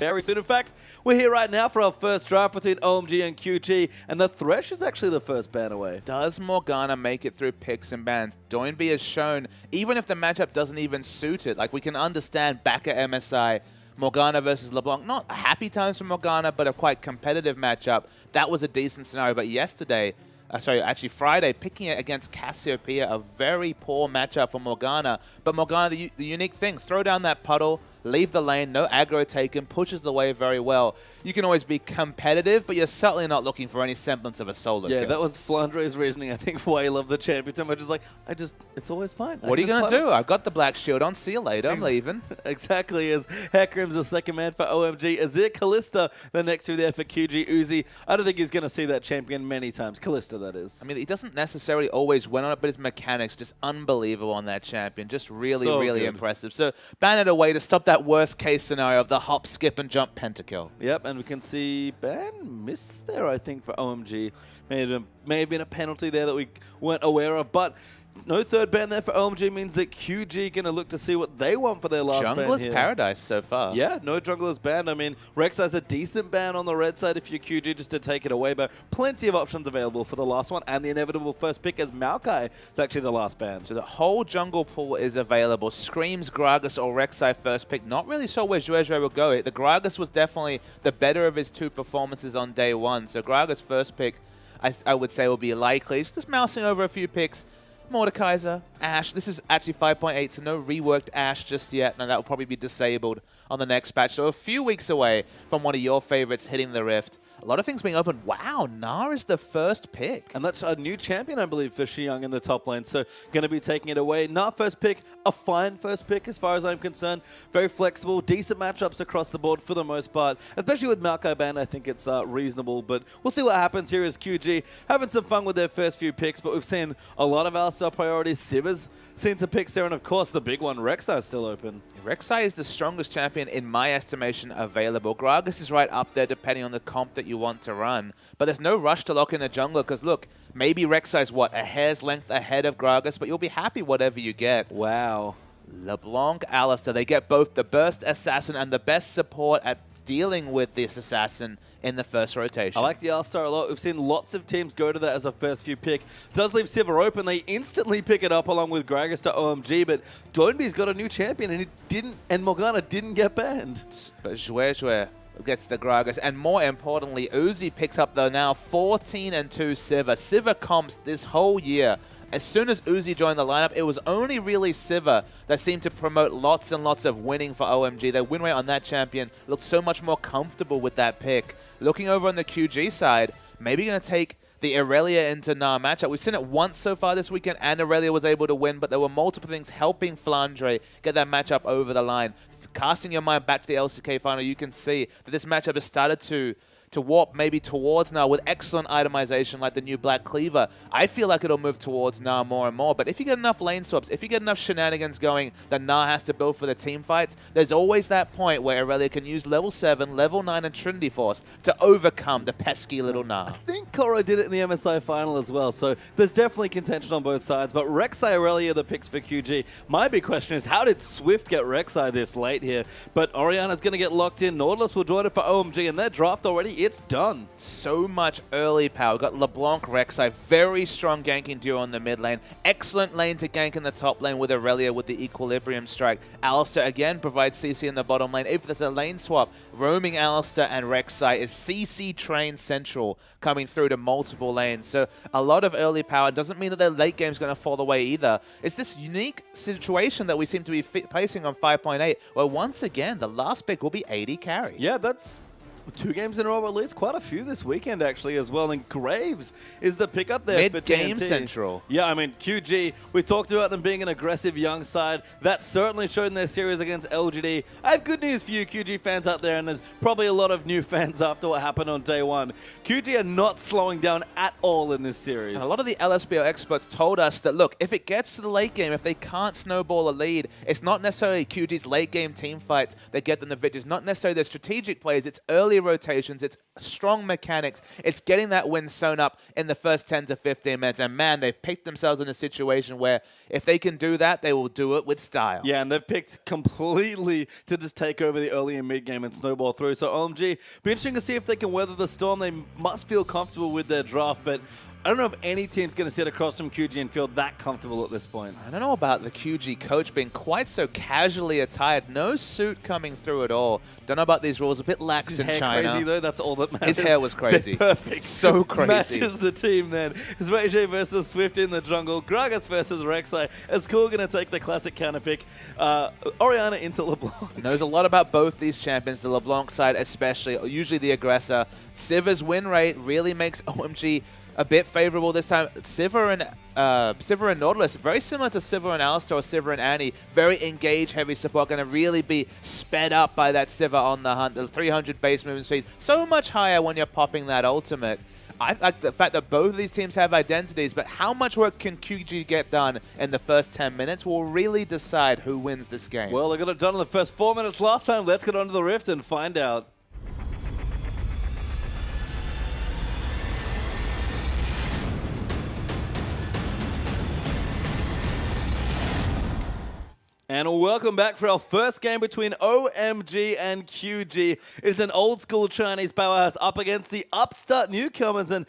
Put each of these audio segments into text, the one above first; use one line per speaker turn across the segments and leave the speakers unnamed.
very soon. In fact, we're here right now for our first draft between OMG and QG, and the Thresh is actually the first ban away.
Does Morgana make it through picks and bans? Doinby has shown, even if the matchup doesn't even suit it, like we can understand back at MSI, Morgana versus LeBlanc, not happy times for Morgana, but a quite competitive matchup. That was a decent scenario, but yesterday, Friday, picking it against Cassiopeia, a very poor matchup for Morgana. But Morgana, the unique thing, throw down that puddle, leave the lane, no aggro taken, pushes the wave very well. You can always be competitive, but you're certainly not looking for any semblance of a solo kill.
That was Flandre's reasoning, I think, for why he loved the champion so much. Just like, it's always fine.
What are you going to do? I've got the black shield on. See you later. I'm leaving.
Exactly, as Hecarim's the second man for OMG. Azir Kalista, the next two there for QG. Uzi, I don't think he's going to see that champion many times. Kalista, that is.
I mean, he doesn't necessarily always win on it, but his mechanics just unbelievable on that champion. Just really impressive. So ban it away to stop that worst case scenario of the hop, skip, and jump pentakill.
Yep, and we can see ban missed there, I think, for OMG. May have been a penalty there that we weren't aware of, but no third ban there for OMG means that QG going to look to see what they want for their last ban
Jungler's
here.
paradise so far.
Yeah, no Jungler's ban. I mean, Rek'Sai's a decent ban on the red side if you're QG just to take it away, but plenty of options available for the last one, and the inevitable first pick as Maokai is actually the last ban.
So the whole jungle pool is available. Screams Gragas or Rek'Sai first pick. Not really sure where Zhuezhui will go. The Gragas was definitely the better of his two performances on day one. So Gragas first pick, I would say, will be likely. He's just mousing over a few picks. Mordekaiser, Ashe. This is actually 5.8, so no reworked Ashe just yet, and that will probably be disabled on the next patch. So a few weeks away from one of your favorites hitting the Rift. A lot of things being opened. Wow, Gnar is the first pick.
And that's a new champion, I believe, for Qiao in the top lane. So going to be taking it away. Gnar first pick, a fine first pick as far as I'm concerned. Very flexible, decent matchups across the board for the most part. Especially with Maokai ban, I think it's reasonable. But we'll see what happens here as QG having some fun with their first few picks. But we've seen a lot of our star priorities. Sivers seen some picks there. And of course, the big one, Rek'Sai, is still open.
Rek'Sai is the strongest champion, in my estimation, available. Gragas is right up there, depending on the comp that you want to run. But there's no rush to lock in a jungler, because look, maybe Rek'Sai's, what, a hair's length ahead of Gragas, but you'll be happy whatever you get.
Wow.
LeBlanc, Alistar, they get both the burst assassin and the best support at dealing with this assassin in the first rotation.
I like the Alistar a lot. We've seen lots of teams go to that as a first few pick. It does leave Sivir open. They instantly pick it up along with Gragas to OMG, but Doinby's got a new champion and Morgana didn't get banned.
But Zhuezhui gets the Gragas, and more importantly, Uzi picks up the now 14-2 Sivir. Sivir comps this whole year. As soon as Uzi joined the lineup, it was only really Sivir that seemed to promote lots and lots of winning for OMG. Their win rate on that champion looked so much more comfortable with that pick. Looking over on the QG side, maybe going to take the Irelia into Gnar matchup. We've seen it once so far this weekend, and Irelia was able to win, but there were multiple things helping Flandre get that matchup over the line. Casting your mind back to the LCK final, you can see that this matchup has started to warp maybe towards Gnar with excellent itemization like the new Black Cleaver. I feel like it'll move towards Gnar more and more, but if you get enough lane swaps, if you get enough shenanigans going that Gnar has to build for the team fights, there's always that point where Irelia can use level 7, level 9 and Trinity Force to overcome the pesky little Gnar.
I think Koro did it in the MSI final as well, so there's definitely contention on both sides, but Rek'Sai, Irelia, the picks for QG. My big question is, how did Swift get Rek'Sai this late here? But Orianna's going to get locked in. Nautilus will join it for OMG, and their draft already, it's done.
So much early power. Got LeBlanc, Rek'Sai, very strong ganking duo in the mid lane. Excellent lane to gank in the top lane with Irelia with the Equilibrium Strike. Alistar again provides CC in the bottom lane. If there's a lane swap, roaming Alistar and Rek'Sai is CC train central coming through to multiple lanes. So a lot of early power. Doesn't mean that their late game is going to fall away either. It's this unique situation that we seem to be placing on 5.8, where once again, the last pick will be 80 carry.
Yeah, that's 2 games in a row at least. Quite a few this weekend, actually, as well. And Graves is the pickup there for
Mid-game
TNT.
central.
Yeah, I mean, QG, we talked about them being an aggressive young side. That certainly showed in their series against LGD. I have good news for you QG fans out there, and there's probably a lot of new fans after what happened on day one. QG are not slowing down at all in this series.
And a lot of the LSBO experts told us that, look, if it gets to the late game, if they can't snowball a lead, it's not necessarily QG's late game team fights that get them the victories, not necessarily their strategic plays, it's early early rotations, it's strong mechanics, it's getting that win sewn up in the first 10 to 15 minutes. And man, they've picked themselves in a situation where if they can do that, they will do it with style.
Yeah, and they've picked completely to just take over the early and mid game and snowball through. So OMG, be interesting to see if they can weather the storm. They must feel comfortable with their draft, but I don't know if any team's going to sit across from QG and feel that comfortable at this point.
I don't know about the QG coach being quite so casually attired. No suit coming through at all. Don't know about these rules. A bit lax in
His hair
China.
crazy, though. That's all that matters.
His hair was crazy.
They're perfect.
So crazy.
Matches the team then. It's Ray versus Swift in the jungle. Gragas versus Rek'Sai. Is Cool going to take the classic counter pick? Orianna into LeBlanc.
Knows a lot about both these champions, the LeBlanc side especially, usually the aggressor. Siva's win rate really makes OMG a bit favorable this time. Sivir and Nautilus, very similar to Sivir and Alistar or Sivir and Annie. Very engaged, heavy support, going to really be sped up by that Sivir on the hunt. The 300 base movement speed, so much higher when you're popping that ultimate. I like the fact that both of these teams have identities, but how much work can QG get done in the first 10 minutes will really decide who wins this game.
Well, they got it done in the first 4 minutes last time. Let's get onto the Rift and find out. And welcome back for our first game between OMG and QG. It's an old school Chinese powerhouse up against the upstart newcomers, and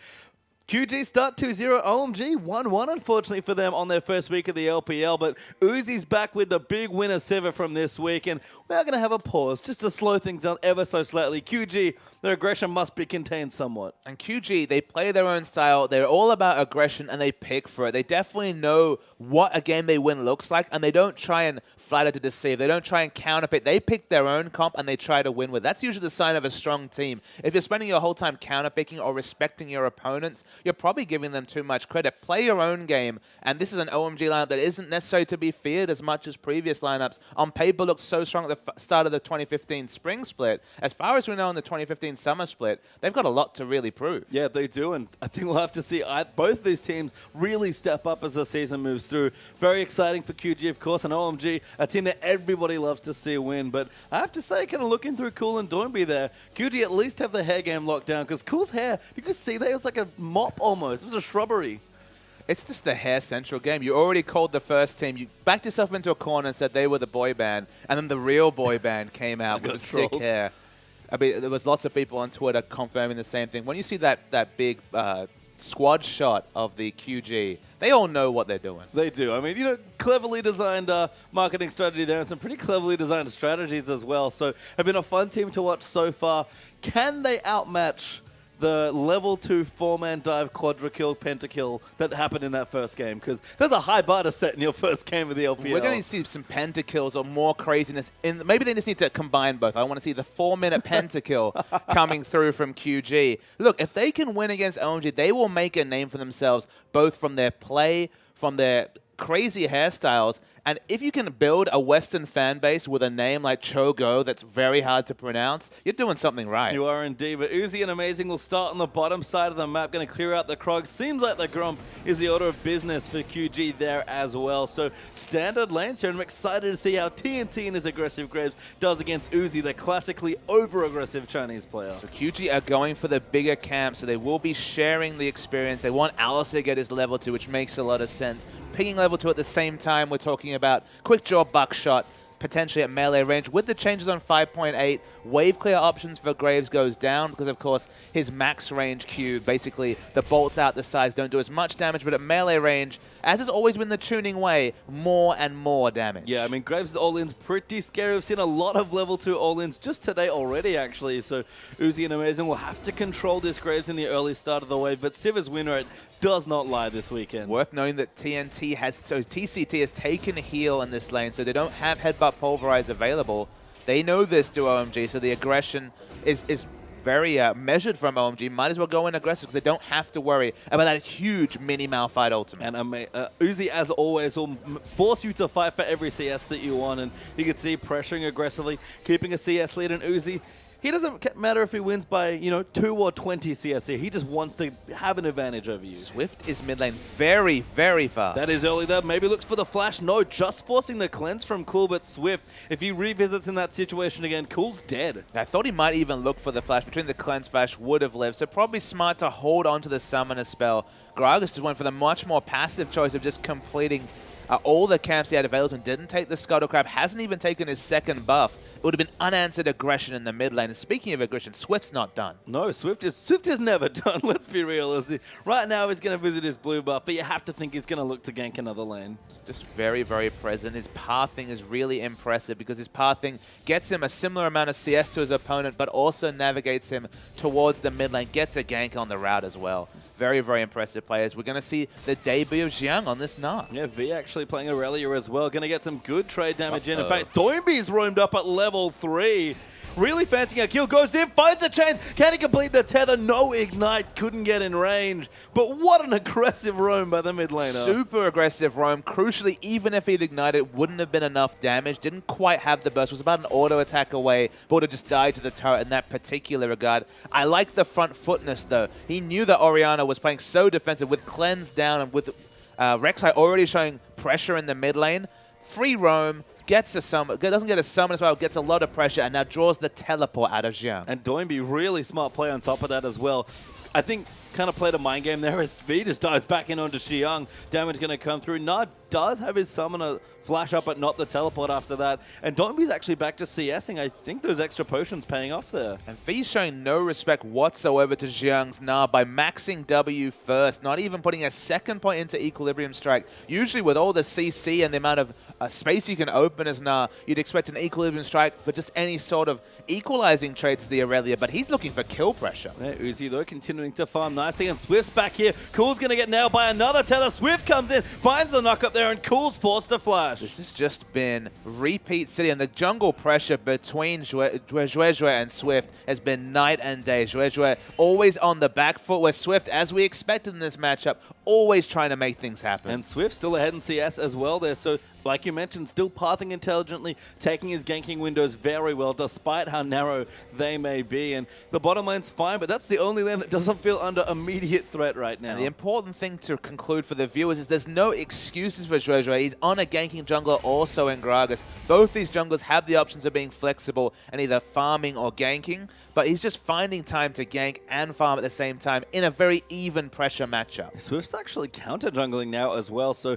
QG start 2-0, OMG 1-1 unfortunately for them on their first week of the LPL, but Uzi's back with the big winner Sivir from this week, and we're going to have a pause just to slow things down ever so slightly. QG, their aggression must be contained somewhat.
And QG, they play their own style, they're all about aggression, and they pick for it. They definitely know what a game they win looks like, and they don't try and flatter to deceive. They don't try and counterpick. They pick their own comp, and they try to win with. That's usually the sign of a strong team. If you're spending your whole time counterpicking or respecting your opponents, you're probably giving them too much credit. Play your own game, and this is an OMG lineup that isn't necessarily to be feared as much as previous lineups. On paper, looks so strong at the start of the 2015 spring split. As far as we know in the 2015 summer split, they've got a lot to really prove.
Yeah, they do, and I think we'll have to see both of these teams really step up as the season moves through. Very exciting for QG, of course, and OMG, a team that everybody loves to see win, but I have to say, kind of looking through Cool and Doinby there, QG at least have the hair game locked down, because Cool's hair, you could see that it was like a mop almost. It was a shrubbery.
It's just the hair central game. You already called the first team. You backed yourself into a corner and said they were the boy band, and then the real boy band came out with the sick hair. I mean, there was lots of people on Twitter confirming the same thing. When you see that big squad shot of the QG, they all know what they're doing.
They do. I mean, you know, cleverly designed marketing strategy there and some pretty cleverly designed strategies as well. So, have been a fun team to watch so far. Can they outmatch the level 2 4-man dive quadra-kill, pentakill that happened in that first game? Because there's a high bar to set in your first game of the LPL.
We're going to see some pentakills or more craziness. Maybe they just need to combine both. I want to see the 4-minute pentakill coming through from QG. Look, if they can win against OMG, they will make a name for themselves, both from their play, from their crazy hairstyles, and if you can build a Western fan base with a name like Chogo that's very hard to pronounce, you're doing something right.
You are indeed. But Uzi and Amazing will start on the bottom side of the map, going to clear out the Krog. Seems like the Grump is the order of business for QG there as well. So standard lanes here, and I'm excited to see how TNT and his aggressive Graves does against Uzi, the classically over-aggressive Chinese player.
So QG are going for the bigger camp, so they will be sharing the experience. They want Alice to get his level 2, which makes a lot of sense. Picking level 2 at the same time, we're talking about quick draw buckshot, potentially at melee range. With the changes on 5.8, wave clear options for Graves goes down because, of course, his max range Q, basically the bolts out the sides don't do as much damage, but at melee range, as has always been the tuning way, more and more damage.
Yeah, I mean, Graves' all-in's pretty scary. We've seen a lot of level 2 all-ins just today already, actually. So Uzi and Amazing will have to control this Graves in the early start of the wave, but Sivir's win rate does not lie this weekend.
Worth knowing that TCT has taken heal in this lane, so they don't have Headbutt Pulverize available. They know this to OMG, so the aggression is very measured from OMG. Might as well go in aggressive because they don't have to worry about that huge mini Malphite ultimate.
And Uzi, as always, will force you to fight for every CS that you want. And you can see pressuring aggressively, keeping a CS lead. And Uzi, he doesn't matter if he wins by, you know, 2 or 20 CS here. He just wants to have an advantage over you.
Swift is mid lane very, very fast.
That is early there. Maybe looks for the flash. No, just forcing the cleanse from Cool, but Swift, if he revisits in that situation again, Cool's dead.
I thought he might even look for the flash. Between the cleanse flash would have lived, so probably smart to hold on to the summoner spell. Gragas just went for the much more passive choice of just completing all the camps he had available and didn't take the Scuttle Crab, hasn't even taken his second buff. It would have been unanswered aggression in the mid lane. And speaking of aggression, Swift's not done.
No, Swift is never done, let's be realistic. Right now he's going to visit his blue buff, but you have to think he's going to look to gank another lane.
It's just very, very present. His pathing is really impressive because his pathing gets him a similar amount of CS to his opponent, but also navigates him towards the mid lane, gets a gank on the route as well. Very, very impressive players. We're going to see the debut of Qiao on this Gnar.
Yeah, V actually playing Aurelia as well. Going to get some good trade damage in. In fact, Doinby's roamed up at level 3. Really fancying a kill. Goes in, finds a chance. Can he complete the tether? No ignite. Couldn't get in range. But what an aggressive roam by the mid laner.
Super aggressive roam. Crucially, even if he'd ignited, wouldn't have been enough damage. Didn't quite have the burst. Was about an auto attack away, but would have just died to the turret in that particular regard. I like the front footness, though. He knew that Orianna was playing so defensive with Cleanse down and with Rek'Sai already showing pressure in the mid lane. Free roam. Gets a summon, doesn't get a summon as well, gets a lot of pressure, and now draws the teleport out of Qiao.
And Doinby, really smart play on top of that as well. I think kind of played a mind game there as V just dives back in onto Qiao. Damage going to come through. Nard does have his summoner flash up, but not the teleport after that. And Doinby's actually back to CSing. I think those extra potions paying off there.
And V's showing no respect whatsoever to Xiang's Gnar by maxing W first, not even putting a second point into Equilibrium Strike. Usually with all the CC and the amount of space you can open as Gnar, you'd expect an Equilibrium Strike for just any sort of equalizing traits to the Aurelia, but he's looking for kill pressure.
Yeah, Uzi though continuing to farm nicely, and Swift's back here. Cool's going to get nailed by another tether. Swift comes in, finds the knock up there, and Cool's forced to flash.
This has just been repeat city, and the jungle pressure between Zhuezhue and Swift has been night and day. Zhuezhue always on the back foot, where Swift, as we expected in this matchup, always trying to make things happen.
And Swift still ahead in CS as well there, so like you mentioned, still pathing intelligently, taking his ganking windows very well, despite how narrow they may be. And the bottom lane's fine, but that's the only lane that doesn't feel under immediate threat right now.
And the important thing to conclude for the viewers is there's no excuses for Zhuezhue. He's on a ganking jungler also in Gragas. Both these junglers have the options of being flexible and either farming or ganking, but he's just finding time to gank and farm at the same time in a very even pressure matchup.
Swift's actually counter jungling now as well, so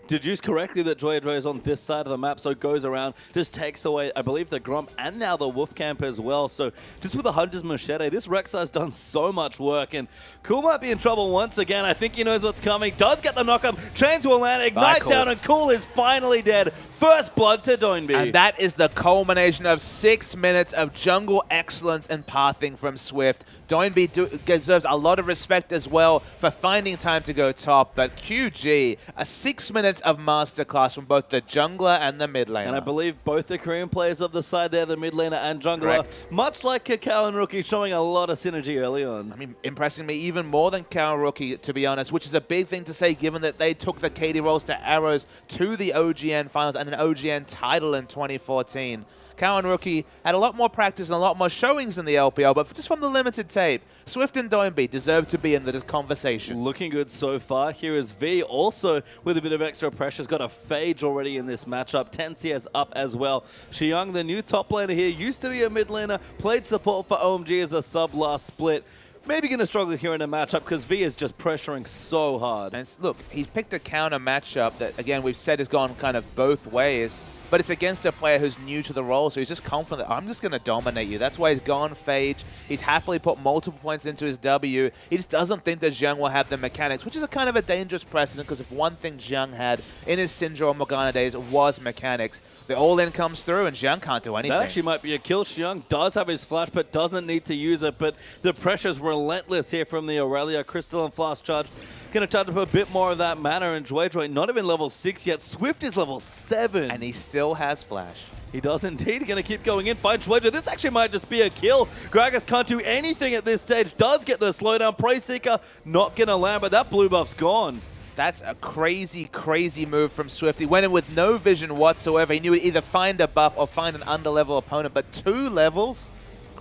deduce correctly that Zhuezhue is on this side of the map, so goes around, just takes away, I believe, the Grump and now the Wolf Camp as well. So just with the Hunter's Machete, this Rek'Sai's done so much work, and Cool might be in trouble once again. I think he knows what's coming. Does get the knock-up, chains will land, ignite down, and Cool is finally dead. First blood to Doinby.
And that is the culmination of 6 minutes of jungle excellence and pathing from Swift. Doinby deserves a lot of respect as well for finding time to go top, but QG, a 6 minutes of masterclass from both the jungler and the mid laner.
And I believe both the Korean players of the side there, the mid laner and jungler,
Correct.
much like Qiao and Rookie, showing a lot of synergy early on.
I mean, impressing me even more than Qiao Rookie, to be honest, which is a big thing to say given that they took the KD rolls to Arrows to the OGN finals and an OGN title in 2014. Qiao and Rookie had a lot more practice and a lot more showings in the LPL, but just from the limited tape, Swift and Doinby deserve to be in the conversation.
Looking good so far. Here is V, also with a bit of extra pressure. Has got a Phage already in this matchup. 10 CS up as well. Qiao, the new top laner here, used to be a mid laner, played support for OMG as a sub last split. Maybe going to struggle here in a matchup because V is just pressuring so hard.
And look, he's picked a counter matchup that, again, we've said has gone kind of both ways. But it's against a player who's new to the role, so he's just confident that I'm just going to dominate you. That's why he's gone Phage. He's happily put multiple points into his W. He just doesn't think that Zhang will have the mechanics, which is a kind of a dangerous precedent, because if one thing Zhang had in his Syndra or Morgana days was mechanics, the all-in comes through and Zhang can't do anything.
That actually might be a kill. Qiao does have his flash, but doesn't need to use it. But the pressure's relentless here from the Aurelia. Crystal and Flash charge. Going to charge up a bit more of that mana, and Zhuezhue not even level 6 yet. Swift is level 7.
And he still has flash.
He does indeed. Going to keep going in. Find Zhuezhue. This actually might just be a kill. Gragas can't do anything at this stage. Does get the slowdown. Prey Seeker not going to land, but that blue buff's gone.
That's a crazy, crazy move from Swift. He went in with no vision whatsoever. He knew he'd either find a buff or find an underlevel opponent, but 2 levels?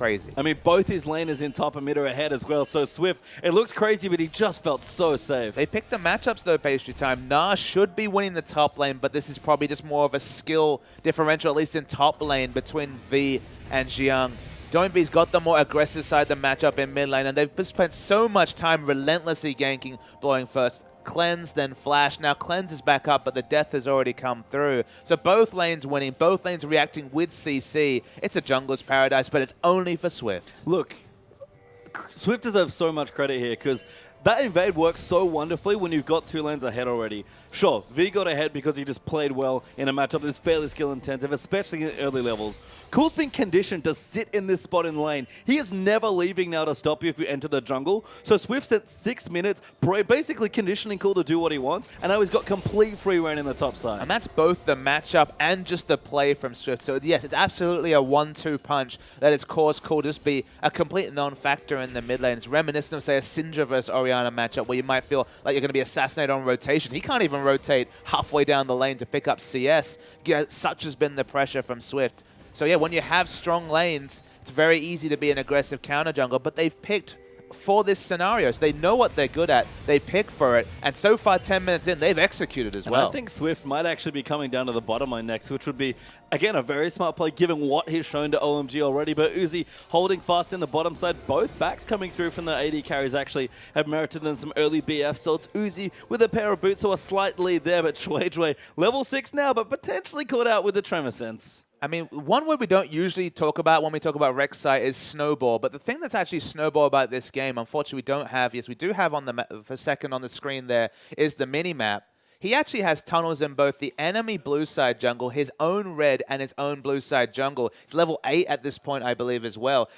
crazy.
I mean, both his laners in top and mid are ahead as well. So Swift, it looks crazy, but he just felt so safe.
They picked the matchups though, Pastry Time. Nah should be winning the top lane, but this is probably just more of a skill differential, at least in top lane, between V and Qiao. Doinby's got the more aggressive side of the matchup in mid lane, and they've spent so much time relentlessly ganking, blowing first Cleanse, then Flash. Now Cleanse is back up, but the death has already come through. So both lanes winning, both lanes reacting with CC. It's a jungler's paradise, but it's only for Swift.
Look, Swift deserves so much credit here because that invade works so wonderfully when you've got 2 lanes ahead already. Sure, V got ahead because he just played well in a matchup that's fairly skill intensive, especially in early levels. Cool's been conditioned to sit in this spot in lane. He is never leaving now to stop you if you enter the jungle. So Swift spent 6 minutes basically conditioning Cool to do what he wants, and now he's got complete free reign in the top side.
And that's both the matchup and just the play from Swift. So yes, it's absolutely a 1-2 punch that has caused Cool to just be a complete non-factor in the mid lane. It's reminiscent of, say, a Syndra versus Orianna matchup where you might feel like you're going to be assassinated on rotation. He can't even rotate halfway down the lane to pick up CS. Such has been the pressure from Swift. So yeah, when you have strong lanes, it's very easy to be an aggressive counter jungler, but they've picked for this scenario. So they know what they're good at. They pick for it. And so far, 10 minutes in, they've executed as well.
I think Swift might actually be coming down to the bottom lane next, which would be, again, a very smart play given what he's shown to OMG already. But Uzi holding fast in the bottom side. Both backs coming through from the AD carries actually have merited them some early BF. So it's Uzi with a pair of boots, so a slight lead there. But Chue, level 6 now, but potentially caught out with the Tremor Sense.
I mean, one word we don't usually talk about when we talk about Rek'Sai is snowball. But the thing that's actually snowball about this game, unfortunately we don't have, yes, we do have on the for a second on the screen there, is the mini-map. He actually has tunnels in both the enemy blue side jungle, his own red, and his own blue side jungle. He's level 8 at this point, I believe, as well.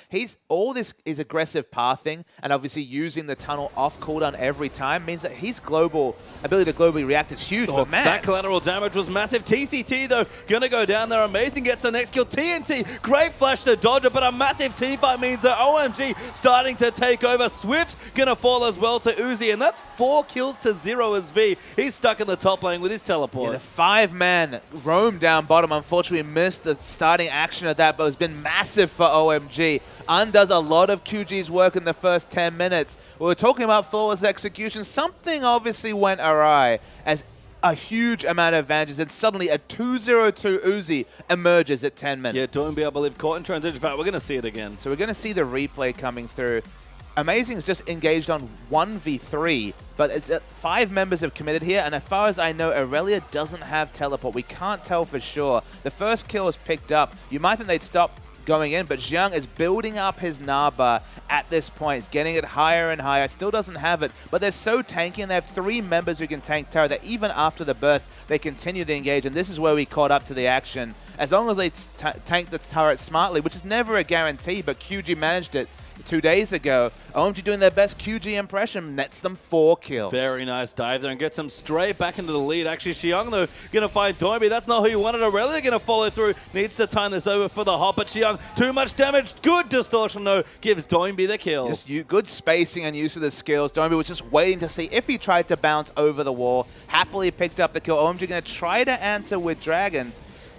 All this is aggressive pathing, and obviously using the tunnel off cooldown every time means that his global ability to globally react is huge. But man,
that collateral damage was massive. TCT, though, gonna go down there. Amazing gets the next kill. TNT, great flash to dodge it, but a massive team fight means that OMG starting to take over. Swift's gonna fall as well to Uzi, and that's 4 kills to 0 as V. He's stuck in the top lane with his teleport.
Yeah, the 5-man roam down bottom. Unfortunately, missed the starting action of that, but it's been massive for OMG. Undoes a lot of QG's work in the first 10 minutes. We were talking about flawless execution. Something obviously went awry as a huge amount of advantages, and suddenly a 2-0-2 Uzi emerges at 10 minutes.
Yeah, Doinby, I believe, caught in transition. In fact, we're going to see it again.
So we're going to see the replay coming through. Amazing's just engaged on 1v3, but it's 5 members have committed here, and as far as I know, Aurelia doesn't have teleport. We can't tell for sure. The first kill is picked up. You might think they'd stop going in, but Qiao is building up his Naba at this point. He's getting it higher and higher. Still doesn't have it, but they're so tanky, and they have 3 members who can tank tower that even after the burst, they continue to engage, and this is where we caught up to the action. As long as they tank the turret smartly, which is never a guarantee, but QG managed it 2 days ago. OMG doing their best QG impression, nets them 4 kills.
Very nice dive there and gets them straight back into the lead. Actually, Qiao, though, going to find Doinby. That's not who you wanted. Aurelia going to follow through. Needs to time this over for the hop, but Qiao, too much damage. Good distortion, though, gives Doinby the kill.
Just good spacing and use of the skills. Doinby was just waiting to see if he tried to bounce over the wall. Happily picked up the kill. OMG going to try to answer with Dragon.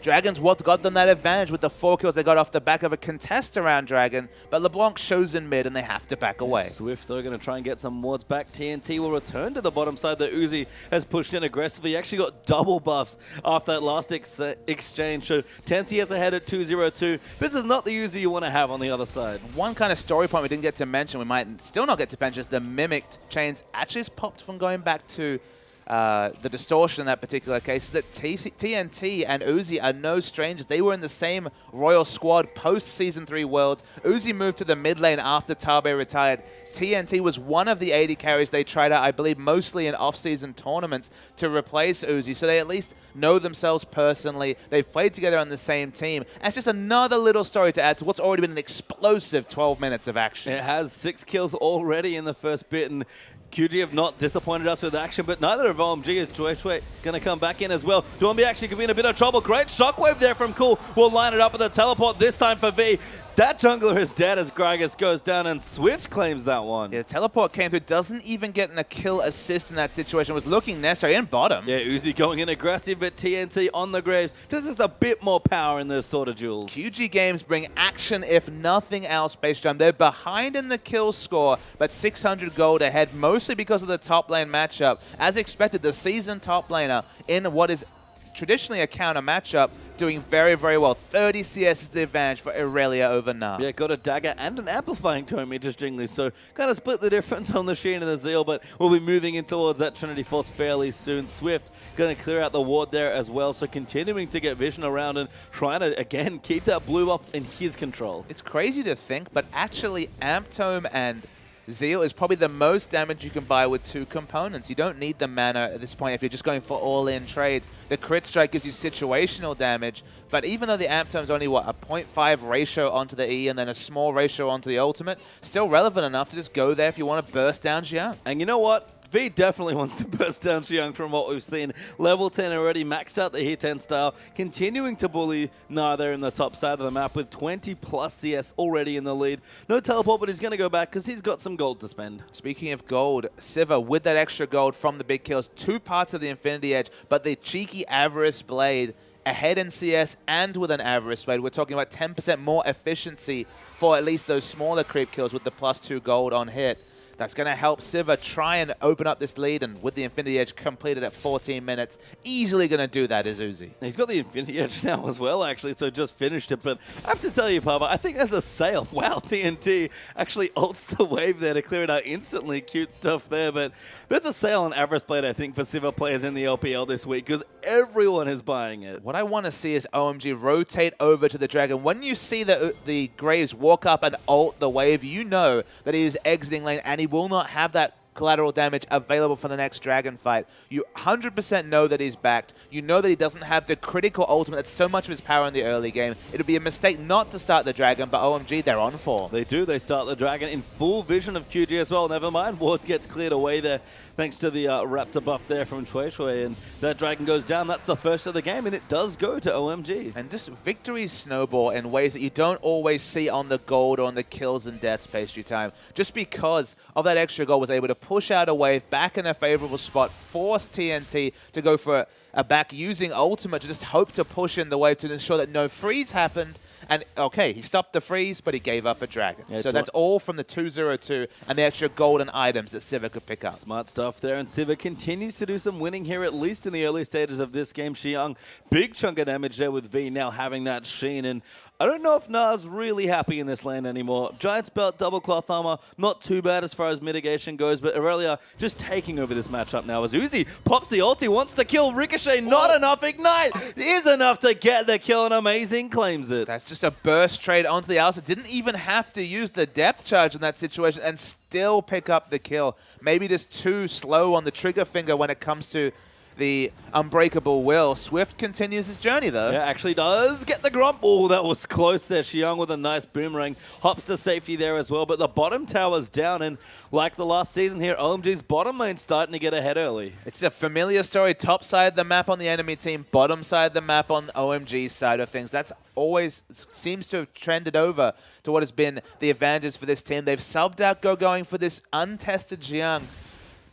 Dragon's what got them that advantage with the 4 kills they got off the back of a contest around Dragon, but LeBlanc shows in mid and they have to back away.
Swift, though, going to try and get some wards back. TNT will return to the bottom side that Uzi has pushed in aggressively. He actually got double buffs after that last exchange. So TNT is ahead at 2-0-2. This is not the Uzi you want to have on the other side.
One kind of story point we didn't get to mention, we might still not get to mention, is the mimicked chains actually has popped from going back to the distortion in that particular case, that TNT and Uzi are no strangers. They were in the same Royal Squad post-Season 3 Worlds. Uzi moved to the mid lane after Tabe retired. TNT was one of the 80 carries they tried out, I believe, mostly in off-season tournaments to replace Uzi, so they at least know themselves personally. They've played together on the same team. And it's just another little story to add to what's already been an explosive 12 minutes of action.
It has 6 kills already in the first bit, and QG have not disappointed us with action, but neither of OMG is Chue going to come back in as well. Doinby actually could be in a bit of trouble. Great shockwave there from Cool. We'll line it up with a teleport this time for V. That jungler is dead as Gragas goes down, and Swift claims that one.
Yeah, the teleport came through, doesn't even get a kill assist in that situation. Was looking necessary in bottom.
Yeah, Uzi going in aggressive, but TNT on the Graves. Just a bit more power in those sort of duels.
QG Games bring action, if nothing else, Base Jam. They're behind in the kill score, but 600 gold ahead, mostly because of the top lane matchup. As expected, the seasoned top laner in what is traditionally a counter matchup, doing very, very well. 30 CS is the advantage for Irelia over Nah.
Yeah, got a dagger and an amplifying tome, interestingly. So kind of split the difference on the Sheen and the Zeal, but we'll be moving in towards that Trinity Force fairly soon. Swift going to clear out the ward there as well. So continuing to get vision around and trying to, again, keep that blue buff in his control.
It's crazy to think, but actually Amp Tome and Zeal is probably the most damage you can buy with 2 components. You don't need the mana at this point if you're just going for all-in trades. The crit strike gives you situational damage, but even though the Amp Tome is only, what, a 0.5 ratio onto the E and then a small ratio onto the ultimate, still relevant enough to just go there if you want to burst down Qiao.
And you know what? V definitely wants to burst down Qiao from what we've seen. Level 10 already, maxed out the hit 10 style, continuing to bully Nah there in the top side of the map with 20 plus CS already in the lead. No teleport, but he's going to go back because he's got some gold to spend.
Speaking of gold, Siva with that extra gold from the big kills, 2 parts of the Infinity Edge, but the cheeky Avarice Blade ahead in CS and with an Avarice Blade. We're talking about 10% more efficiency for at least those smaller creep kills with the +2 gold on hit. That's going to help Siva try and open up this lead, and with the Infinity Edge completed at 14 minutes, easily going to do that is Uzi.
He's got the Infinity Edge now as well, actually, so just finished it. But I have to tell you, Papa, I think there's a sale. Wow, TNT actually ults the wave there to clear it out instantly. Cute stuff there, but there's a sale on Avarice Blade, I think, for Siva players in the LPL this week, because everyone is buying it.
What I want to see is OMG rotate over to the Dragon. When you see the Graves walk up and ult the wave, you know that he is exiting lane, and he will not have that collateral damage available for the next Dragon fight. You 100% know that he's backed. You know that he doesn't have the critical ultimate that's so much of his power in the early game. It would be a mistake not to start the Dragon, but OMG, they're on for.
They do. They start the Dragon in full vision of QG as well. Never mind, ward gets cleared away there thanks to the Raptor buff there from Shui, and that Dragon goes down. That's the first of the game, and it does go to OMG.
And just victories snowball in ways that you don't always see on the gold or on the kills and deaths pastry time. Just because of that extra gold was able to push out a wave back in a favorable spot, force TNT to go for a back using ultimate to just hope to push in the wave to ensure that no freeze happened. And okay, he stopped the freeze, but he gave up a Dragon.
Yeah,
so that's all from the 202 and the extra golden items that Siva could pick up.
Smart stuff there, and Siva continues to do some winning here, at least in the early stages of this game. Qiao, big chunk of damage there with V now having that Sheen, and I don't know if Nah's really happy in this lane anymore. Giant's Belt, double cloth armor, not too bad as far as mitigation goes, but Irelia just taking over this matchup now as Uzi pops the ulti, wants to kill Ricochet, not enough. Ignite is enough to get the kill, and Amazing claims it.
That's just a burst trade onto the outside. Didn't even have to use the depth charge in that situation and still pick up the kill. Maybe just too slow on the trigger finger when it comes to the unbreakable will. Swift continues his journey, though.
Yeah, actually does get the Grump. Oh, that was close there. Qiao with a nice boomerang. Hops to safety there as well, but the bottom tower's down, and like the last season here, OMG's bottom lane's starting to get ahead early.
It's a familiar story. Top side of the map on the enemy team, bottom side of the map on OMG's side of things. That's always seems to have trended over to what has been the advantages for this team. They've subbed out going for this untested Qiao.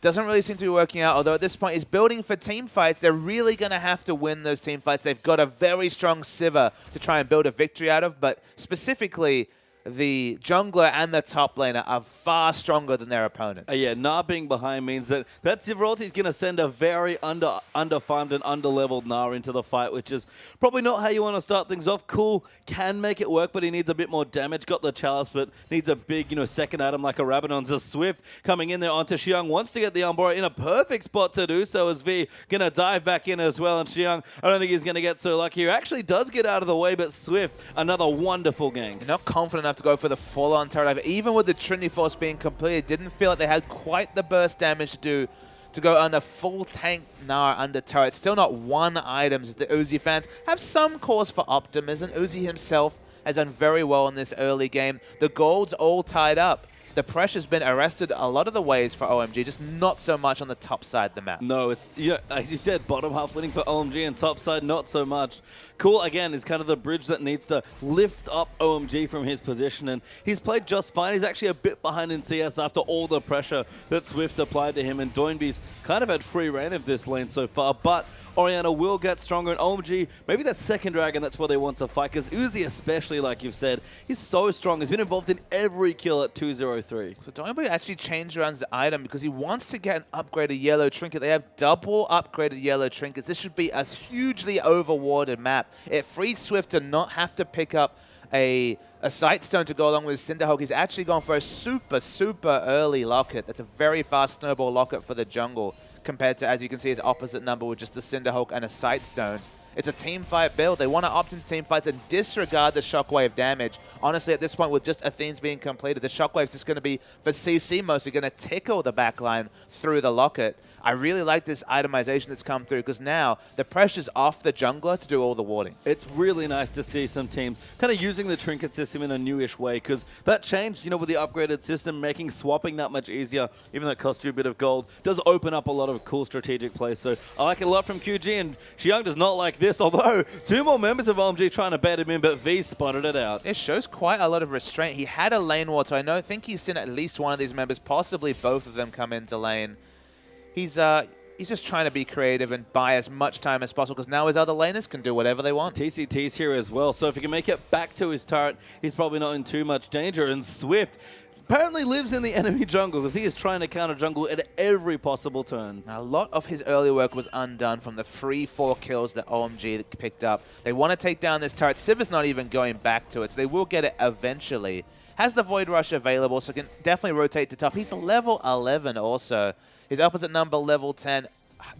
Doesn't really seem to be working out, although at this point he's building for team fights. They're really going to have to win those team fights. They've got a very strong Siva to try and build a victory out of, but specifically the jungler and the top laner are far stronger than their opponents.
Yeah, Nah being behind means that Siva ulti is going to send a very underfarmed and underleveled Nah into the fight, which is probably not how you want to start things off. Cool, can make it work, but he needs a bit more damage. Got the Chalice, but needs a big, second item like a Rabadon's. A Swift coming in there onto Qiao, wants to get the Umbra in a perfect spot to do so, as V going to dive back in as well, and Qiao, I don't think he's going to get so lucky. He actually does get out of the way, but Swift, another wonderful gank.
You're not confident enough to go for the full-on turret. Even with the Trinity Force being completed, didn't feel like they had quite the burst damage to do to go under full tank Nah under turret. Still not one items. The Uzi fans have some cause for optimism. Uzi himself has done very well in this early game. The gold's all tied up. the pressure's been arrested a lot of the ways for OMG, just not so much on the top side of the map.
No, it's, as you said, bottom half winning for OMG and top side not so much. Cool, again, is kind of the bridge that needs to lift up OMG from his position, and he's played just fine. He's actually a bit behind in CS after all the pressure that Swift applied to him, and Doinby's kind of had free reign of this lane so far, but Orianna will get stronger, and OMG, maybe that second dragon, that's where they want to fight, because Uzi especially, like you've said, he's so strong. He's been involved in every kill at 2-0-3.
So Doinby actually changed around the item because he wants to get an upgraded yellow trinket. They have double upgraded yellow trinkets. This should be a hugely overwarded map. It frees Swift to not have to pick up a Sightstone to go along with Cinderhulk. He's actually gone for a super, super early locket. That's a very fast snowball locket for the jungle compared to, as you can see, his opposite number with just a Cinderhulk and a Sightstone. It's a team fight build. They want to opt into team fights and disregard the shockwave damage. Honestly, at this point, with just Athene's being completed, the shockwave's just going to be, for CC mostly, going to tickle the backline through the locket. I really like this itemization that's come through because now the pressure's off the jungler to do all the warding.
It's really nice to see some teams kind of using the trinket system in a newish way, because that changed, with the upgraded system, making swapping that much easier, even though it costs you a bit of gold, does open up a lot of cool strategic plays. So I like it a lot from QG, and Qiao does not like this, although two more members of OMG trying to bait him in, but V spotted it out.
It shows quite a lot of restraint. He had a lane ward, so I think he's seen at least one of these members, possibly both of them, come into lane. He's just trying to be creative and buy as much time as possible because now his other laners can do whatever they want.
TCT's here as well, so if he can make it back to his turret, he's probably not in too much danger. And Swift apparently lives in the enemy jungle because he is trying to counter jungle at every possible turn.
Now, a lot of his early work was undone from the free 4 kills that OMG picked up. They want to take down this turret. Siv's not even going back to it, so they will get it eventually. Has the Void Rush available, so can definitely rotate to top. He's level 11 also. His opposite number, level 10.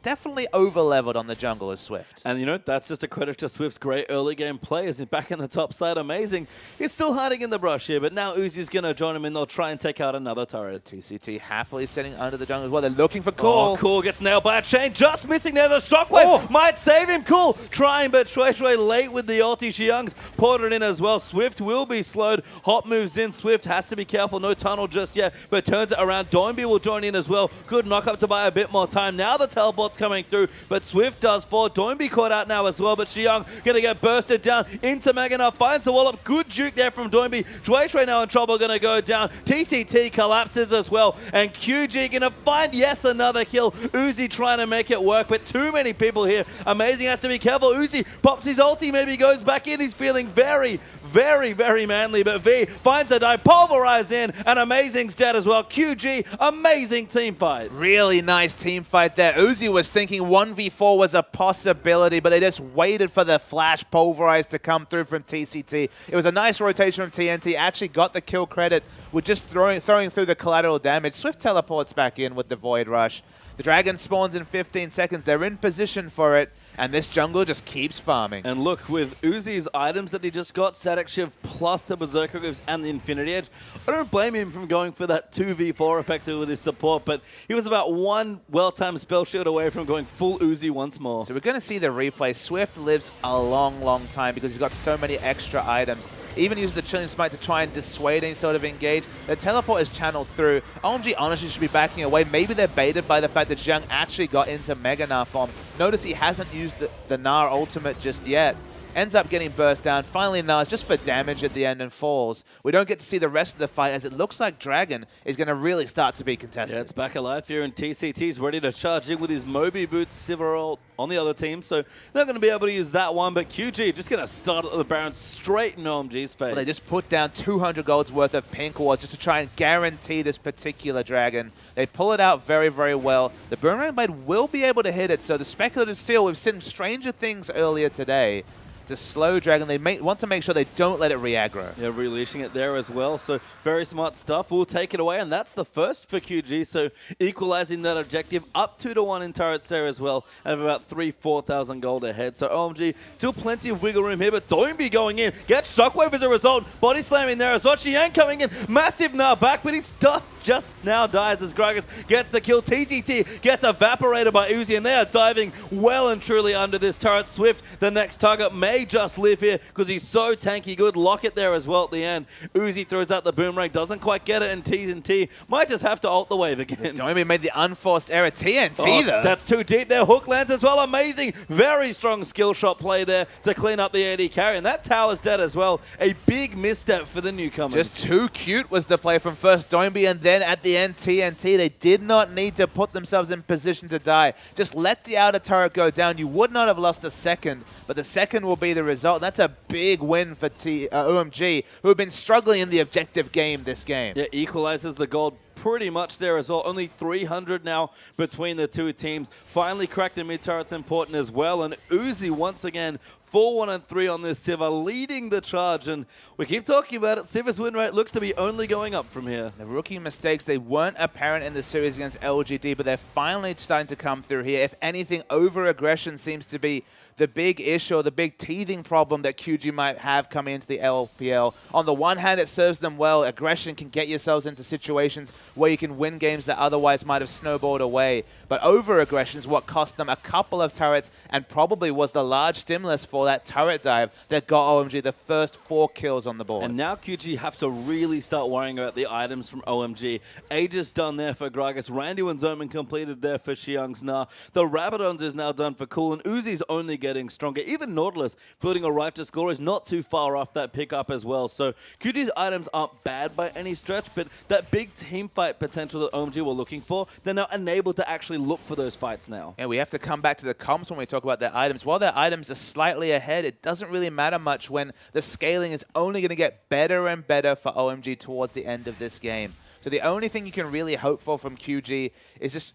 Definitely over-leveled on the jungle as Swift.
And that's just a credit to Swift's great early game play as he's back in the top side. Amazing. He's still hiding in the brush here, but now Uzi's going to join him and they'll try and take out another turret.
TCT happily sitting under the jungle as well. They're looking for Cool.
Oh, Cool gets nailed by a chain. Just missing there. The shockwave might save him. Cool trying, but Shui late with the ulti. Xiang's poured it in as well. Swift will be slowed. Hop moves in. Swift has to be careful. No tunnel just yet, but turns it around. Doinby will join in as well. Good knock up to buy a bit more time. Now the teleport's coming through, but Swift does fall. Doinby caught out now as well, but Qiao going to get bursted down into Meganar. Finds the wall up. Good juke there from Doinby. Shui now in trouble, going to go down. TCT collapses as well, and QG going to find, yes, another kill. Uzi trying to make it work, but too many people here. Amazing has to be careful. Uzi pops his ulti, maybe goes back in. He's feeling very, very, very manly, but V finds a dive, pulverize in, and Amazing's dead as well. QG, amazing team fight.
Really nice team fight there. Uzi was thinking 1v4 was a possibility, but they just waited for the flash pulverize to come through from TCT. It was a nice rotation from TNT, actually got the kill credit with just throwing through the collateral damage. Swift teleports back in with the Void Rush. The dragon spawns in 15 seconds. They're in position for it, and this jungle just keeps farming.
And look, with Uzi's items that he just got, Static Shift plus the Berserker Greaves and the Infinity Edge, I don't blame him from going for that 2v4 effectively with his support, but he was about one well-timed spell shield away from going full Uzi once more.
So we're going to see the replay. Swift lives a long, long time because he's got so many extra items. Even used the Chilling Smite to try and dissuade any sort of engage. The teleport is channeled through. OMG honestly should be backing away. Maybe they're baited by the fact that Qiao actually got into Mega Gnar form. Notice he hasn't used the Gnar ultimate just yet. Ends up getting burst down. Finally, Gnar's just for damage at the end and falls. We don't get to see the rest of the fight as it looks like Dragon is going to really start to be contested.
Yeah, it's back alive here, and TCT's ready to charge in with his Moby Boots Sivir on the other team, so they're not going to be able to use that one, but QG just going to start at the Baron straight in OMG's face.
Well, they just put down 200 gold's worth of pink wards just to try and guarantee this particular Dragon. They pull it out very, very well. The Boomerang Blade will be able to hit it, so the Speculative Seal, we've seen stranger things earlier today. To slow Dragon, they want to make sure they don't let it re-aggro.
Yeah, releasing it there as well, so very smart stuff. We'll take it away, and that's the first for QG, so equalizing that objective up 2-1 in turrets there as well, and about 3,000-4,000 gold ahead. So OMG, still plenty of wiggle room here, but Doinby going in, gets Shockwave as a result, body slamming there as well. Qiao coming in, massive Gnar back, but his dust just now dies as Gragas gets the kill. TCT gets evaporated by Uzi, and they are diving well and truly under this turret. Swift, the next target, may just live here because he's so tanky good. Lock it there as well at the end. Uzi throws out the boomerang, doesn't quite get it, and TNT might just have to ult the wave again.
Doinby made the unforced error. TNT, though.
That's too deep there. Hook lands as well. Amazing. Very strong skill shot play there to clean up the AD carry, and that tower's dead as well. A big misstep for the newcomers.
Just too cute was the play from first Doinby, and then at the end TNT. They did not need to put themselves in position to die. Just let the outer turret go down. You would not have lost a second, but the second will be the result. That's a big win for OMG, who have been struggling in the objective game this game.
Yeah, equalizes the gold pretty much there as well. Only 300 now between the two teams. Finally cracked the mid turret's important as well, and Uzi once again 4-1-3 on this Sivir, leading the charge, and we keep talking about it. Sivir's win rate looks to be only going up from here.
The rookie mistakes, they weren't apparent in the series against LGD, but they're finally starting to come through here. If anything, over-aggression seems to be the big issue, or the big teething problem that QG might have coming into the LPL. On the one hand, it serves them well. Aggression can get yourselves into situations where you can win games that otherwise might have snowballed away. But over-aggression is what cost them a couple of turrets and probably was the large stimulus for that turret dive that got OMG the first 4 kills on the board.
And now QG have to really start worrying about the items from OMG. Aegis done there for Gragas. Randy and Zoman completed there for Xiang's Nah. The Rabadons is now done for Cool, and Uzi's only getting stronger. Even Nautilus building a righteous score is not too far off that pickup as well. So QG's items aren't bad by any stretch, but that big team fight potential that OMG were looking for, they're now enabled to actually look for those fights now.
And we have to come back to the comps when we talk about their items. While their items are slightly ahead, it doesn't really matter much when the scaling is only going to get better and better for OMG towards the end of this game. So the only thing you can really hope for from QG is just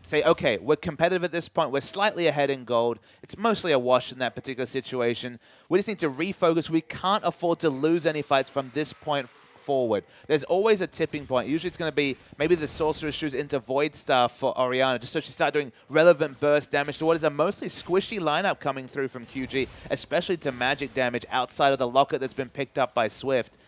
say, okay, we're competitive at this point. We're slightly ahead in gold. It's mostly a wash in that particular situation. We just need to refocus. We can't afford to lose any fights from this point forward. There's always a tipping point. Usually it's going to be maybe the Sorcerer's Shoes into Void Star for Orianna, just so she starts doing relevant burst damage to what is a mostly squishy lineup coming through from QG, especially to magic damage outside of the locket that's been picked up by Swift.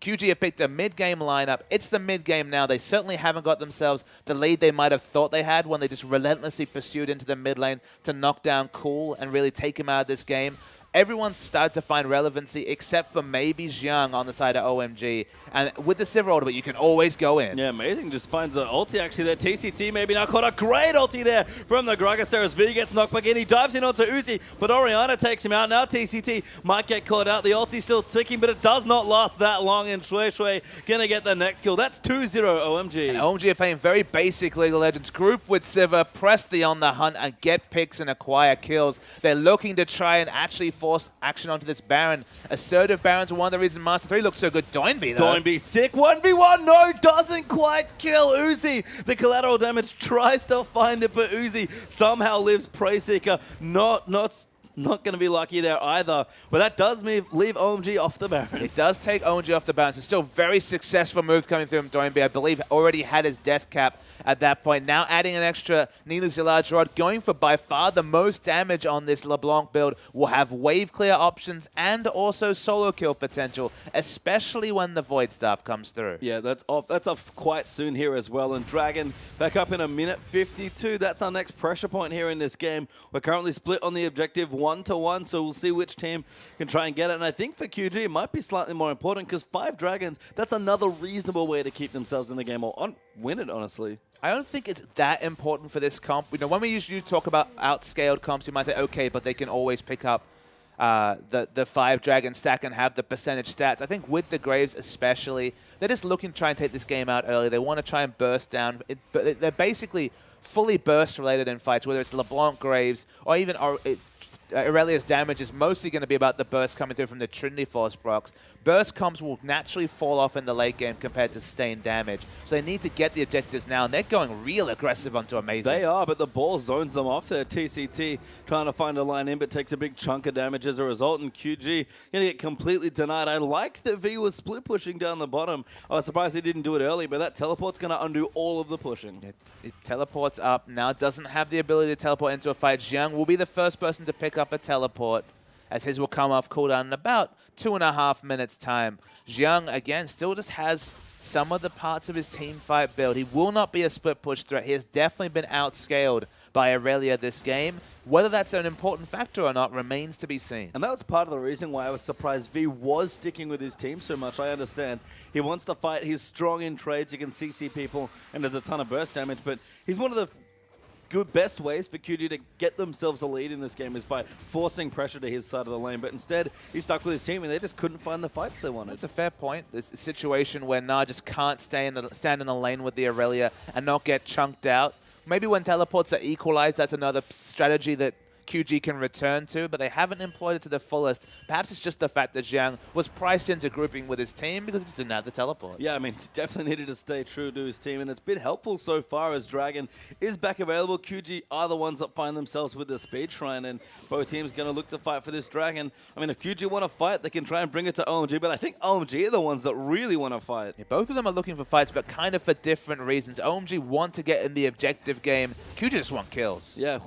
QG have picked a mid-game lineup. It's the mid-game now. They certainly haven't got themselves the lead they might have thought they had when they just relentlessly pursued into the mid lane to knock down Cool and really take him out of this game. Everyone's started to find relevancy except for maybe Qiao on the side of OMG. And with the Sivir ultimate, you can always go in.
Yeah, amazing. Just finds an ulti actually there. TCT maybe now caught a great ulti there from the Gragas. As V gets knocked back in. He dives in onto Uzi, but Orianna takes him out. Now TCT might get caught out. The ulti's still ticking, but it does not last that long. And Shui Shui going to get the next kill. That's 2-0 OMG.
And OMG are playing very basic League of Legends. Group with Sivir, press the on the hunt and get picks and acquire kills. They're looking to try and actually force action onto this Baron. Assertive Barons are one of the reasons Master 3 looks so good. Doinby, though.
Doinby sick. 1v1. No, doesn't quite kill Uzi. The collateral damage tries to find it, but Uzi somehow lives. Prey Seeker not going to be lucky there either. But that does leave OMG off the Baron.
It does take OMG off the Baron. It's still very successful move coming through from Doinby. I believe already had his death cap at that point. Now adding an extra Needlessly Large Rod, going for by far the most damage on this LeBlanc build. Will have wave clear options and also solo kill potential, especially when the Void Staff comes through.
Yeah, that's off quite soon here as well. And Dragon back up in a minute 52. That's our next pressure point here in this game. We're currently split on the objective 1-1, so we'll see which team can try and get it. And I think for QG, it might be slightly more important because 5 Dragons, that's another reasonable way to keep themselves in the game or win it, honestly.
I don't think it's that important for this comp. You know, when we usually talk about outscaled comps, you might say, okay, but they can always pick up the 5 Dragon stack and have the percentage stats. I think with the Graves especially, they're just looking to try and take this game out early. They want to try and burst down. But they're basically fully burst related in fights, whether it's LeBlanc Graves or even Aurelia's damage is mostly going to be about the burst coming through from the Trinity Force procs. Burst comps will naturally fall off in the late game compared to sustained damage. So they need to get the objectives now, and they're going real aggressive onto Amazing.
They are, but the ball zones them off there. TCT trying to find a line in, but takes a big chunk of damage as a result, and QG going to get completely denied. I like that V was split pushing down the bottom. I was surprised he didn't do it early, but that teleport's going to undo all of the pushing.
It teleports up. Now doesn't have the ability to teleport into a fight. Qiao will be the first person to pick up a teleport, as his will come off cooldown in about 2.5 minutes time. Qiao, again, still just has some of the parts of his team fight build. He will not be a split push threat. He has definitely been outscaled by Aurelia this game. Whether that's an important factor or not remains to be seen.
And that was part of the reason why I was surprised V was sticking with his team so much. I understand he wants to fight. He's strong in trades. He can CC people, and there's a ton of burst damage. But he's one of the best ways for QG to get themselves a lead in this game is by forcing pressure to his side of the lane. But instead, he stuck with his team, and they just couldn't find the fights they wanted.
That's a fair point. This situation where Na just can't stand in a lane with the Aurelia and not get chunked out. Maybe when teleports are equalized, that's another strategy that QG can return to, but they haven't employed it to the fullest. Perhaps it's just the fact that Qiao was priced into grouping with his team because he just didn't have the teleport.
Yeah, I mean, definitely needed to stay true to his team, and it's been helpful so far as Dragon is back available. QG are the ones that find themselves with the Speed Shrine, and both teams going to look to fight for this Dragon. I mean, if QG want to fight, they can try and bring it to OMG, but I think OMG are the ones that really want to fight.
Yeah, both of them are looking for fights, but kind of for different reasons. OMG want to get in the objective game. QG just want kills.
Yeah,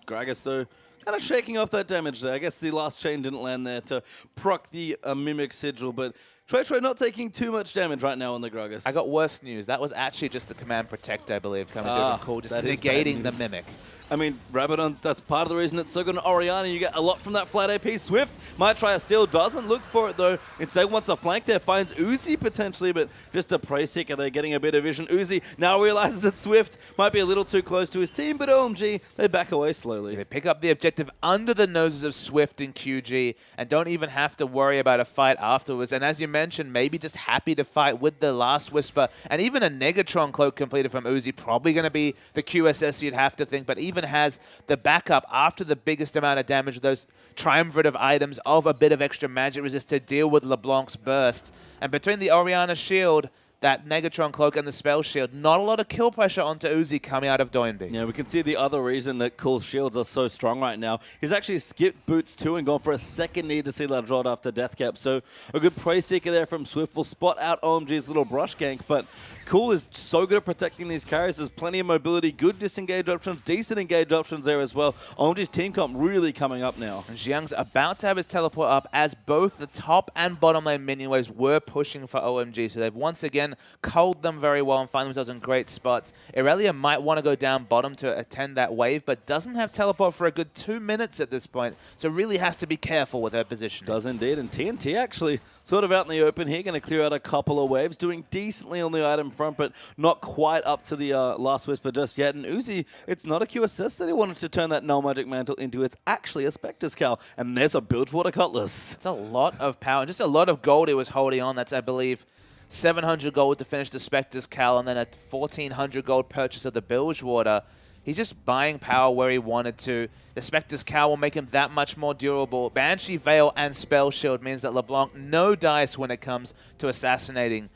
Gragas, though, kind of shaking off that damage there. I guess the last chain didn't land there to proc the Mimic Sigil, but Trey not taking too much damage right now on the Gragas.
I got worse news. That was actually just the Command Protect, I believe, coming through from Cool, just negating the Mimic.
I mean, Rabadon's, that's part of the reason it's so good on Orianna. You get a lot from that flat AP. Swift might try a steal, doesn't look for it though. Instead wants a flank there, finds Uzi potentially, but just a prey seeker. They're getting a bit of vision. Uzi now realizes that Swift might be a little too close to his team, but OMG, they back away slowly.
They pick up the objective under the noses of Swift and QG and don't even have to worry about a fight afterwards. And as you mentioned, maybe just happy to fight with the Last Whisper and even a Negatron cloak completed from Uzi. Probably going to be the QSS you'd have to think, but even has the backup after the biggest amount of damage with those triumvirate of items of a bit of extra magic resist to deal with LeBlanc's burst. And between the Orianna shield, that Negatron cloak and the spell shield, not a lot of kill pressure onto Uzi coming out of Doinby.
Yeah, we can see the other reason that Cool's shields are so strong right now. He's actually skipped boots too and gone for a second need to see that draw after Death Cap. So a good prey seeker there from Swift will spot out OMG's little brush gank, but Cool is so good at protecting these carries. There's plenty of mobility, good disengage options, decent engage options there as well. OMG's team comp really coming up now.
And Xiang's about to have his teleport up as both the top and bottom lane minion waves were pushing for OMG. So they've once again culled them very well and find themselves in great spots. Irelia might want to go down bottom to attend that wave, but doesn't have teleport for a good 2 minutes at this point. So really has to be careful with her position.
Does indeed. And TNT actually sort of out in the open here, going to clear out a couple of waves, doing decently on the item front, but not quite up to the Last Whisper just yet. And Uzi, it's not a QSS that he wanted to turn that Null Magic Mantle into. It's actually a Spectre's Cowl. And there's a Bilgewater Cutlass.
It's a lot of power. Just a lot of gold he was holding on. That's, I believe, 700 gold to finish the Spectre's Cowl and then a 1,400 gold purchase of the Bilgewater. He's just buying power where he wanted to. The Spectre's Cowl will make him that much more durable. Banshee Veil and Spell Shield means that LeBlanc no dice when it comes to assassinating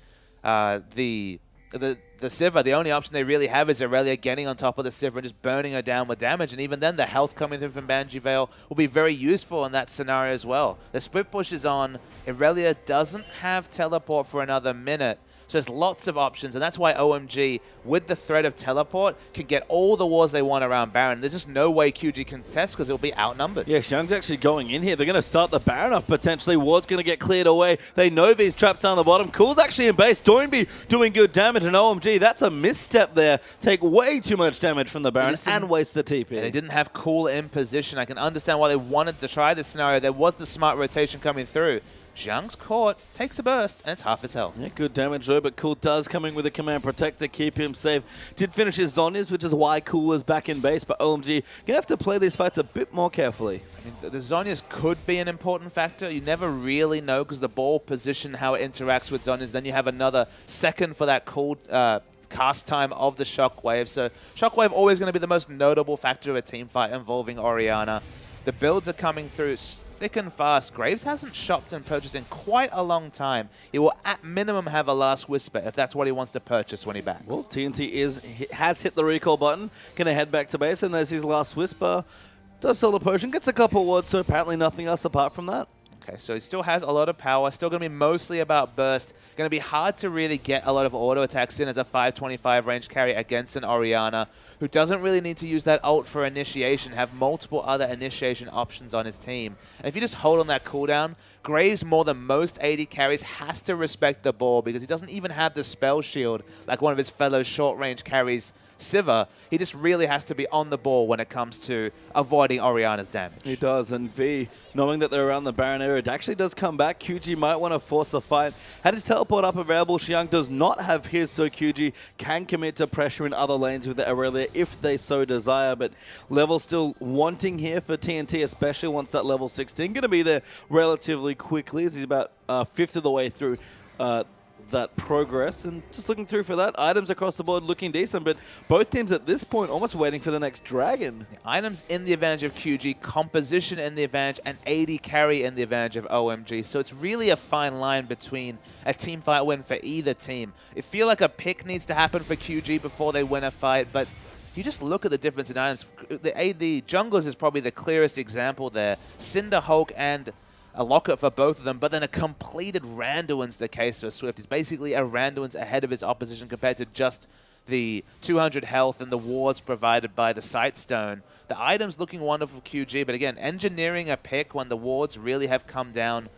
the Sivir. The only option they really have is Aurelia getting on top of the Sivir and just burning her down with damage. And even then, the health coming through from Banshee Veil will be very useful in that scenario as well. The split push is on. Aurelia doesn't have teleport for another minute. So there's lots of options, and that's why OMG, with the threat of teleport, can get all the wars they want around Baron. There's just no way QG can test because it'll be outnumbered.
Yeah, Xiang's actually going in here. They're going to start the Baron off potentially. Ward's going to get cleared away. They know V's trapped down the bottom. Cool's actually in base. Doinby doing good damage, and OMG, that's a misstep there. Take way too much damage from the Baron and waste the TP.
They didn't have Cool in position. I can understand why they wanted to try this scenario. There was the smart rotation coming through. Xiang's caught, takes a burst, and it's half his health.
Yeah, good damage though, but Cool does come in with a command protect to keep him safe. Did finish his Zhonya's, which is why Cool was back in base, but OMG gonna have to play these fights a bit more carefully.
I mean, the Zhonya's could be an important factor. You never really know because the ball position, how it interacts with Zhonya's. Then you have another second for that Cool cast time of the Shockwave. So Shockwave always going to be the most notable factor of a team fight involving Orianna. The builds are coming through thick and fast. Graves hasn't shopped and purchased in quite a long time. He will at minimum have a Last Whisper if that's what he wants to purchase when he backs.
Well, TNT has hit the recall button. Going to head back to base, and there's his Last Whisper. Does sell the potion, gets a couple wards, so apparently nothing else apart from that.
Okay, so he still has a lot of power, still going to be mostly about burst. Going to be hard to really get a lot of auto attacks in as a 525 range carry against an Orianna, who doesn't really need to use that ult for initiation, have multiple other initiation options on his team. And if you just hold on that cooldown, Graves, more than most AD carries, has to respect the ball because he doesn't even have the spell shield like one of his fellow short-range carries, Siva. He just really has to be on the ball when it comes to avoiding Orianna's damage.
He does, and V, knowing that they're around the Baron area, it actually does come back. QG might want to force a fight. Had his teleport up available, Qiao does not have his, so QG can commit to pressure in other lanes with the Aurelia if they so desire, but level still wanting here for TNT, especially once that level 16. Going to be there relatively quickly as he's about a fifth of the way through that progress, and just looking through for that. Items across the board looking decent, but both teams at this point almost waiting for the next dragon.
Items in the advantage of QG, composition in the advantage, and AD carry in the advantage of OMG. So it's really a fine line between a team fight win for either team. I feel like a pick needs to happen for QG before they win a fight, but you just look at the difference in items. The junglers is probably the clearest example there. Cinder, Hulk, and a locket for both of them, but then a completed Randuin's the case for Swift. It's basically a Randuin's ahead of his opposition compared to just the 200 health and the wards provided by the Sightstone. The items looking wonderful for QG, but again, engineering a pick when the wards really have come down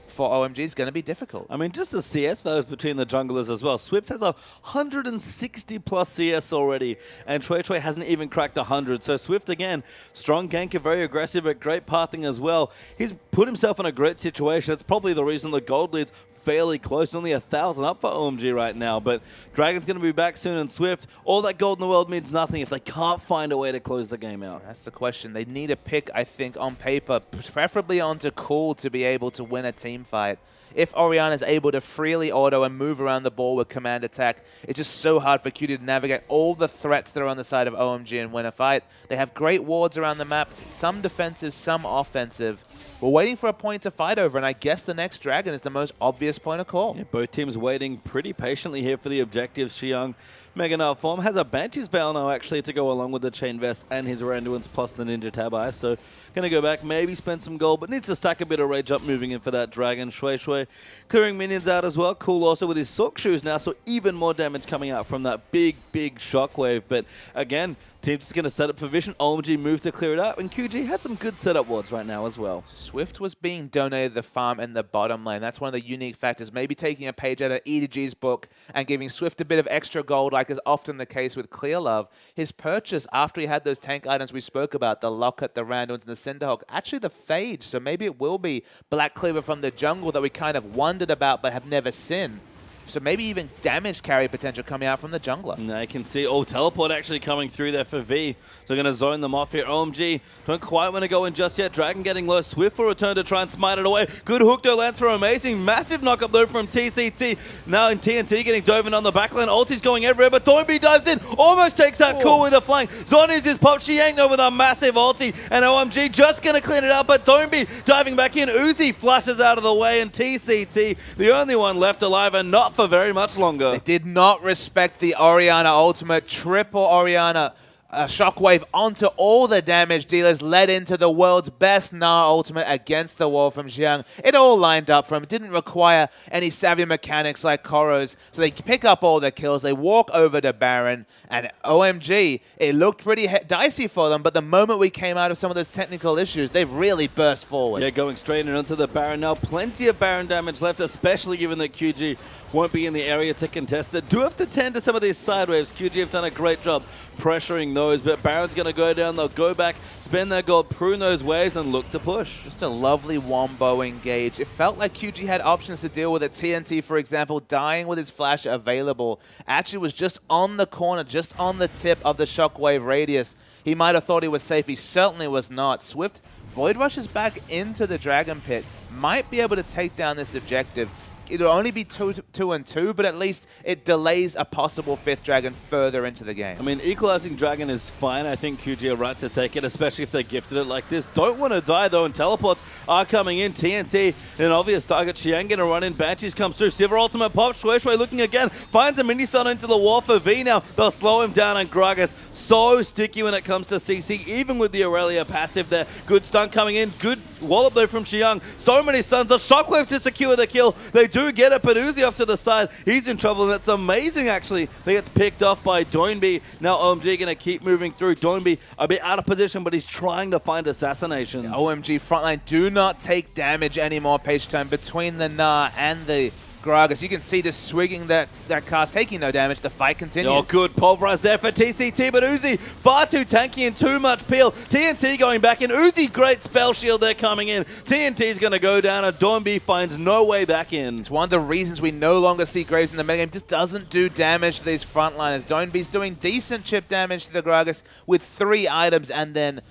for OMG is going to be difficult.
I mean, just the CS values between the junglers as well. Swift has 160 plus CS already, and Shui hasn't even cracked 100. So Swift, again, strong ganker, very aggressive, but great pathing as well. He's put himself in a great situation. It's probably the reason the gold lead's fairly close, only 1,000 up for OMG right now, but Dragon's going to be back soon, and Swift, all that gold in the world means nothing if they can't find a way to close the game out.
That's the question. They need a pick, I think, on paper, preferably onto Cool to be able to win a team fight. If Orianna is able to freely auto and move around the ball with command attack, it's just so hard for QT to navigate all the threats that are on the side of OMG and win a fight. They have great wards around the map, some defensive, some offensive. We're waiting for a point to fight over, and I guess the next dragon is the most obvious point of call.
Yeah, both teams waiting pretty patiently here for the objectives. Qiao, Mega Knight form, has a Banshee's Veil now actually to go along with the Chain Vest and his Randuin's plus the Ninja Tab Eye. So going to go back, maybe spend some gold, but needs to stack a bit of rage up moving in for that dragon. Shui clearing minions out as well. Cool also with his Sock Shoes now, so even more damage coming out from that big shockwave. But again, team's just going to set up for Vision. OMG moved to clear it out, and QG had some good setup wards right now as well.
Swift was being donated the farm in the bottom lane. That's one of the unique factors. Maybe taking a page out of EDG's book and giving Swift a bit of extra gold, like is often the case with Clear Love. His purchase after he had those tank items we spoke about, the Locket, the Randuins, and the Cinderhawk, actually the Phage. So maybe it will be Black Cleaver from the jungle that we kind of wondered about but have never seen. So maybe even damage carry potential coming out from the jungler.
Now you can see, teleport actually coming through there for V. So going to zone them off here. OMG don't quite want to go in just yet. Dragon getting low. Swift will return to try and smite it away. Good hook though, lands for amazing. Massive knock-up though from TCT. Now in TNT getting dove in on the backline. Ulti's going everywhere, but Toynbee dives in. Almost takes out Cool with a flank. Zon is his pop. Qiao though with a massive ulti. And OMG just going to clean it up, but Toynbee diving back in. Uzi flashes out of the way, and TCT, the only one left alive, and not for very much longer.
They did not respect the Orianna ultimate. Triple Orianna shockwave onto all the damage dealers, led into the world's best Gnar ultimate against the wall from Qiao. It all lined up for him. It didn't require any savvy mechanics like Koro's. So they pick up all their kills. They walk over to Baron, and OMG, it looked pretty dicey for them, but the moment we came out of some of those technical issues, they've really burst forward.
Yeah, going straight in onto the Baron now. Plenty of Baron damage left, especially given that QG won't be in the area to contest it. Do have to tend to some of these side waves. QG have done a great job pressuring those, but Baron's going to go down. They'll go back, spend their gold, prune those waves, and look to push.
Just a lovely wombo engage. It felt like QG had options to deal with it. TNT, for example, dying with his flash available, actually was just on the corner, just on the tip of the shockwave radius. He might have thought he was safe. He certainly was not. Swift Void rushes back into the Dragon Pit. Might be able to take down this objective. It'll only be 2-2, but at least it delays a possible 5th dragon further into the game.
I mean, equalizing dragon is fine. I think QG are right to take it, especially if they gifted it like this. Don't want to die, though, and teleports are coming in. TNT, an obvious target. Qiao going to run in. Banshees comes through. Sivir ultimate pop. Shui looking again. Finds a mini-stun into the wall for V now. They'll slow him down, and Gragas so sticky when it comes to CC, even with the Aurelia passive there. Good stun coming in. Good wallop though from Qiao. So many stuns. A shockwave to secure the kill. They do get it, but Uzi off to the side. He's in trouble, and it's amazing actually. He gets picked off by Doinby. Now OMG going to keep moving through. Doinby a bit out of position, but he's trying to find assassinations.
OMG frontline do not take damage anymore, Page Time, between the Gnar and the Gragas. You can see just swigging that cast, taking no damage. The fight continues.
Oh, good pulverize there for TCT, but Uzi far too tanky and too much peel. TNT going back in. Uzi, great spell shield there coming in. TNT's going to go down, and Doinby finds no way back in.
It's one of the reasons we no longer see Graves in the metagame. Just doesn't do damage to these frontliners. Doinby's doing decent chip damage to the Gragas with 3 items and then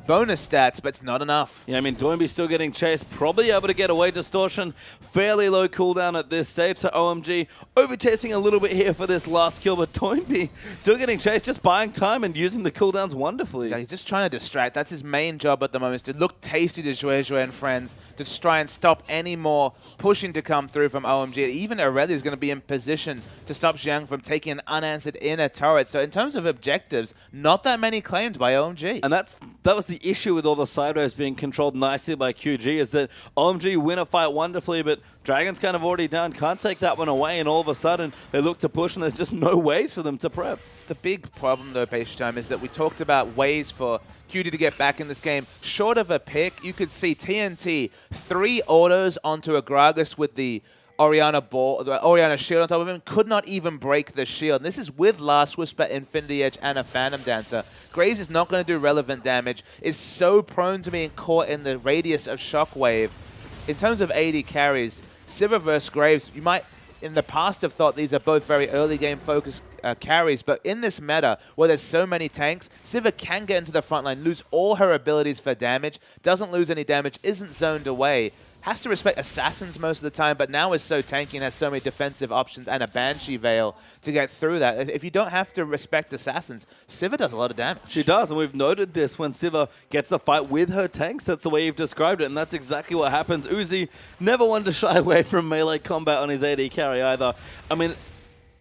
bonus stats, but it's not enough.
Yeah, I mean, Doinby's still getting chased, probably able to get away. Distortion, fairly low cooldown at this stage, so OMG over-chasing a little bit here for this last kill, but Doinby still getting chased, just buying time and using the cooldowns wonderfully.
Yeah, he's just trying to distract. That's his main job at the moment, is to look tasty to Zhuezhue and friends, to try and stop any more pushing to come through from OMG. Even Aurelia is going to be in position to stop Qiao from taking an unanswered inner turret. So in terms of objectives, not that many claimed by OMG.
And that was the issue with all the sideways being controlled nicely by QG, is that OMG win a fight wonderfully, but Dragon's kind of already down, can't take that one away, and all of a sudden they look to push and there's just no ways for them to prep.
The big problem though, Page Time, is that we talked about ways for QG to get back in this game. Short of a pick, you could see TNT 3 autos onto a Gragas with the Orianna ball, the Orianna shield on top of him, could not even break the shield. And this is with Last Whisper, Infinity Edge, and a Phantom Dancer. Graves is not going to do relevant damage, is so prone to being caught in the radius of Shockwave. In terms of AD carries, Sivir versus Graves, you might in the past have thought these are both very early game focused carries, but in this meta where there's so many tanks, Sivir can get into the front line, lose all her abilities for damage, doesn't lose any damage, isn't zoned away, has to respect assassins most of the time, but now is so tanky and has so many defensive options and a Banshee Veil to get through that. If you don't have to respect assassins, Sivir does a lot of damage.
She does, and we've noted this when Sivir gets a fight with her tanks. That's the way you've described it, and that's exactly what happens. Uzi never wanted to shy away from melee combat on his AD carry either. I mean,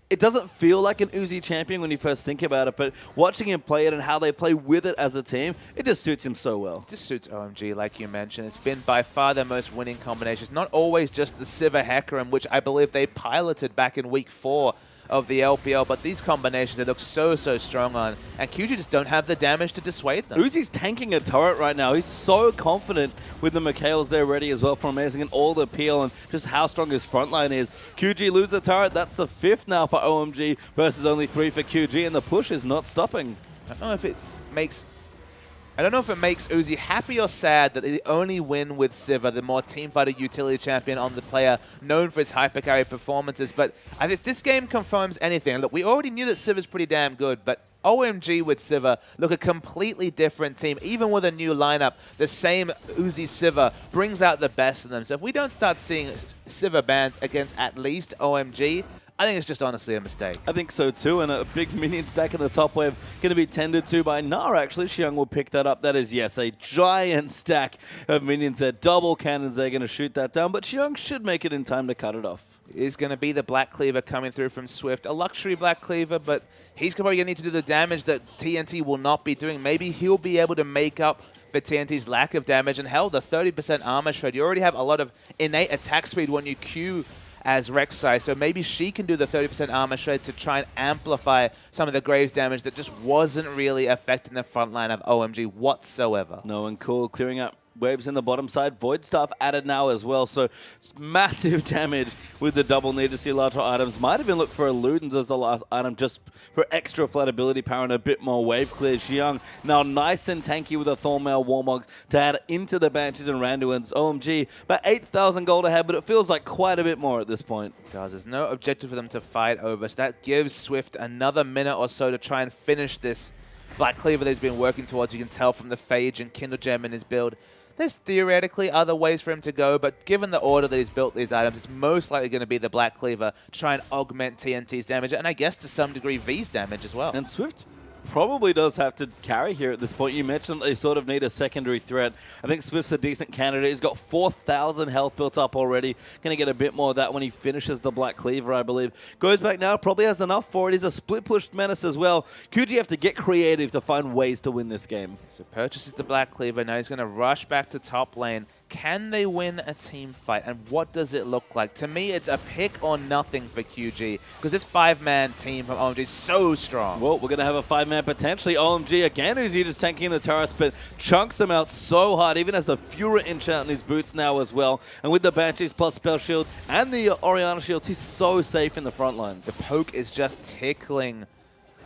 it doesn't feel like an Uzi champion when you first think about it, but watching him play it and how they play with it as a team, it just suits him so well.
It just suits OMG, like you mentioned. It's been by far their most winning combinations. Not always just the Sivir Hecarim, which I believe they piloted back in week 4 of the LPL, but these combinations they look so strong on, and QG just don't have the damage to dissuade them.
Uzi's tanking a turret right now. He's so confident with the Mikhails there ready as well for amazing, and all the peel and just how strong his front line is. QG loses a turret. That's the 5th now for OMG versus only 3 for QG, and the push is not stopping.
I don't know if it makes Uzi happy or sad that they only win with Sivir, the more teamfighter utility champion on the player, known for his hypercarry performances. But if this game confirms anything, look, we already knew that Sivir's pretty damn good, but OMG with Sivir look a completely different team. Even with a new lineup, the same Uzi Sivir brings out the best in them. So if we don't start seeing Sivir bans against at least OMG, I think it's just honestly a mistake.
I think so too, and a big minion stack in the top wave going to be tended to by Gnar, actually. Qiao will pick that up. That is, yes, a giant stack of minions there. Double cannons, they're going to shoot that down, but Qiao should make it in time to cut it off.
Is going to be the Black Cleaver coming through from Swift. A luxury Black Cleaver, but he's probably going to need to do the damage that TNT will not be doing. Maybe he'll be able to make up for TNT's lack of damage, and hell, the 30% armor shred. You already have a lot of innate attack speed when you Q as Rek'Sai, so maybe she can do the 30% armor shred to try and amplify some of the Graves damage that just wasn't really affecting the front line of OMG whatsoever.
No, and cool, clearing up waves in the bottom side. Void Staff added now as well, so massive damage with the double need to see larger items. Might even look for Illudens as the last item just for extra flat ability power and a bit more wave clear. Qiao now nice and tanky with a Thornmail Warmogs to add into the Banshees and Randuins. OMG, about 8,000 gold ahead, but it feels like quite a bit more at this point.
It does. There's no objective for them to fight over, so that gives Swift another minute or so to try and finish this Black Cleaver that he's been working towards. You can tell from the Phage and Kindle Gem in his build. There's theoretically other ways for him to go, but given the order that he's built these items, it's most likely going to be the Black Cleaver to try and augment TNT's damage, and I guess to some degree V's damage as well.
And Swift probably does have to carry here at this point. You mentioned they sort of need a secondary threat. I think Swift's a decent candidate. He's got 4,000 health built up already. Going to get a bit more of that when he finishes the Black Cleaver, I believe. Goes back now, probably has enough for it. He's a split-pushed menace as well. QG have to get creative to find ways to win this game.
So purchases the Black Cleaver. Now he's going to rush back to top lane, Can they win a team fight, and what does it look like? To me, it's a pick or nothing for QG, because this 5-man team from OMG is so strong.
Well, we're going to have a 5-man potentially. OMG again, Uzi just tanking the turrets, but chunks them out so hard, even as the Fuhrer enchant in his boots now as well. And with the Banshees plus Spell Shield and the Orianna shields, he's so safe in the front lines.
The poke is just tickling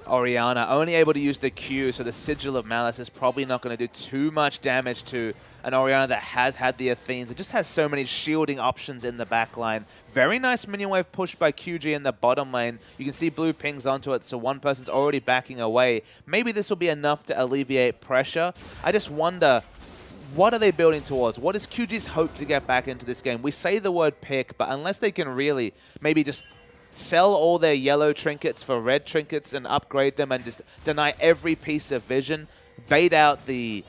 Orianna, only able to use the Q, so the Sigil of Malice is probably not going to do too much damage to an Orianna that has had the Athenes. It just has so many shielding options in the back line. Very nice minion wave push by QG in the bottom lane. You can see blue pings onto it, so one person's already backing away. Maybe this will be enough to alleviate pressure. I just wonder, what are they building towards? What is QG's hope to get back into this game? We say the word pick, but unless they can really maybe just sell all their yellow trinkets for red trinkets and upgrade them and just deny every piece of vision, bait out the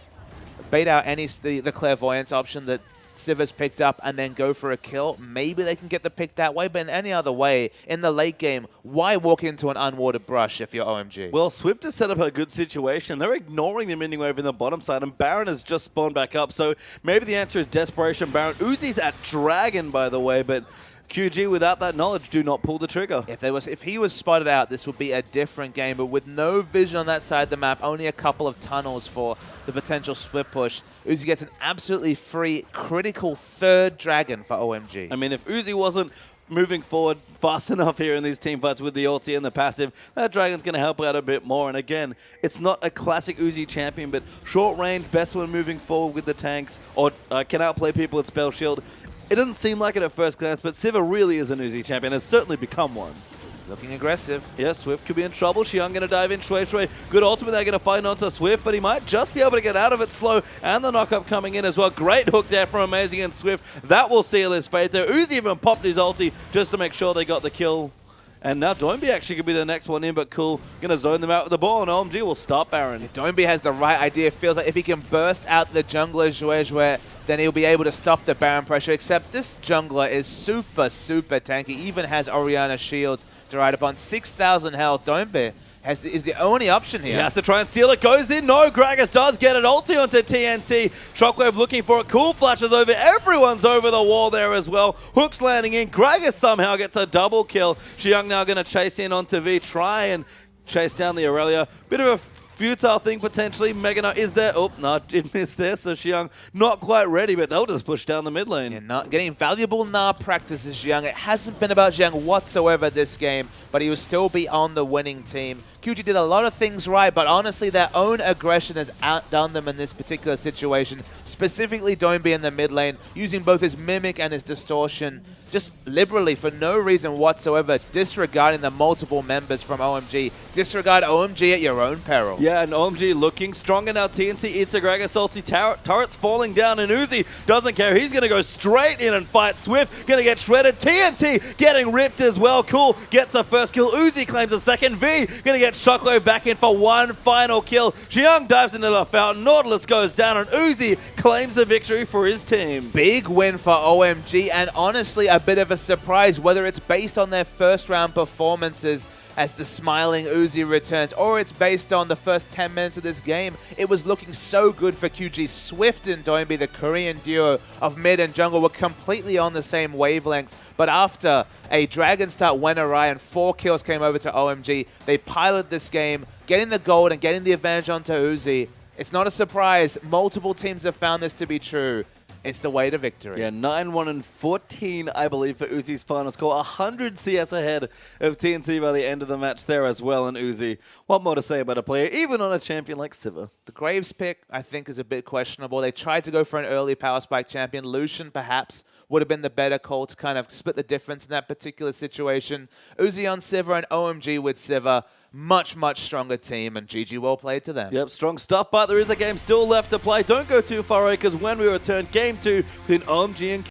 clairvoyance option that Siva's picked up, and then go for a kill. Maybe they can get the pick that way, but in any other way, in the late game, why walk into an unwatered brush if you're OMG?
Well, Swift has set up a good situation. They're ignoring the minion wave in the bottom side, and Baron has just spawned back up, so maybe the answer is Desperation Baron. Uzi's at Dragon, by the way, but QG, without that knowledge, do not pull the trigger.
If he was spotted out, this would be a different game, but with no vision on that side of the map, only a couple of tunnels for the potential split push, Uzi gets an absolutely free, critical third dragon for OMG.
I mean, if Uzi wasn't moving forward fast enough here in these team fights with the ulti and the passive, that dragon's going to help out a bit more. And again, it's not a classic Uzi champion, but short range, best one moving forward with the tanks, or can outplay people with Spell Shield. It doesn't seem like it at first glance, but Siva really is an Uzi champion, has certainly become one.
Looking aggressive.
Yeah, Swift could be in trouble. Qiao going to dive in. Shui. Good ultimate. They're going to fight onto Swift, but he might just be able to get out of it slow. And the knock-up coming in as well. Great hook there from Amazing and Swift. That will seal his fate there. Uzi even popped his ulti just to make sure they got the kill. And now Doinby actually could be the next one in, but cool. Going to zone them out with the ball, and OMG will stop Baron.
Doinby has the right idea. It feels like if he can burst out the jungler Zhuezhué, then he'll be able to stop the Baron pressure, except this jungler is super, super tanky. Even has Orianna shields to ride upon. 6,000 health. Doinby is the only option here.
He has to try and steal it. Goes in. No, Gragas does get it. Ulti onto TNT. Shockwave looking for it. Cool flashes over. Everyone's over the wall there as well. Hooks landing in. Gragas somehow gets a double kill. Xiang now going to chase in onto V. Try and chase down the Aurelia. Bit of a futile thing potentially. Mega Knight is there. Oh, no, did miss there. So Xiang not quite ready, but they'll just push down the mid lane.
Yeah, not getting valuable Na practices Xiang. It hasn't been about Xiang whatsoever this game, but he will still be on the winning team. QG did a lot of things right, but honestly, their own aggression has outdone them in this particular situation. Specifically, Doinby in the mid lane, using both his Mimic and his Distortion, just liberally for no reason whatsoever, disregarding the multiple members from OMG. Disregard OMG at your own peril.
Yeah, and OMG looking stronger now. TNT eats a Gragas ulti. Turret's falling down, and Uzi doesn't care. He's going to go straight in and fight Swift. Going to get shredded. TNT getting ripped as well. Cool gets the first kill. Uzi claims a second. V going to get Shockwave back in for one final kill. Xiang dives into the fountain. Nautilus goes down, and Uzi claims the victory for his team.
Big win for OMG, and honestly a bit of a surprise, whether it's based on their first round performances as the smiling Uzi returns, or it's based on the first 10 minutes of this game. It was looking so good for QG. Swift and Doinby, the Korean duo of mid and jungle, were completely on the same wavelength. But after a Dragon start went awry and 4 kills came over to OMG, they piloted this game, getting the gold and getting the advantage onto Uzi. It's not a surprise. Multiple teams have found this to be true. It's the way to victory.
Yeah, 9-1-14, I believe, for Uzi's final score. 100 CS ahead of TNT by the end of the match there as well. And Uzi, what more to say about a player, even on a champion like Siva?
The Graves pick, I think, is a bit questionable. They tried to go for an early power spike champion. Lucian, perhaps, would have been the better call to kind of split the difference in that particular situation. Uzi on Siva and OMG with Siva. Much, much stronger team, and GG well played to them.
Yep, strong stuff, but there is a game still left to play. Don't go too far away, because when we return, Game 2 between OMG and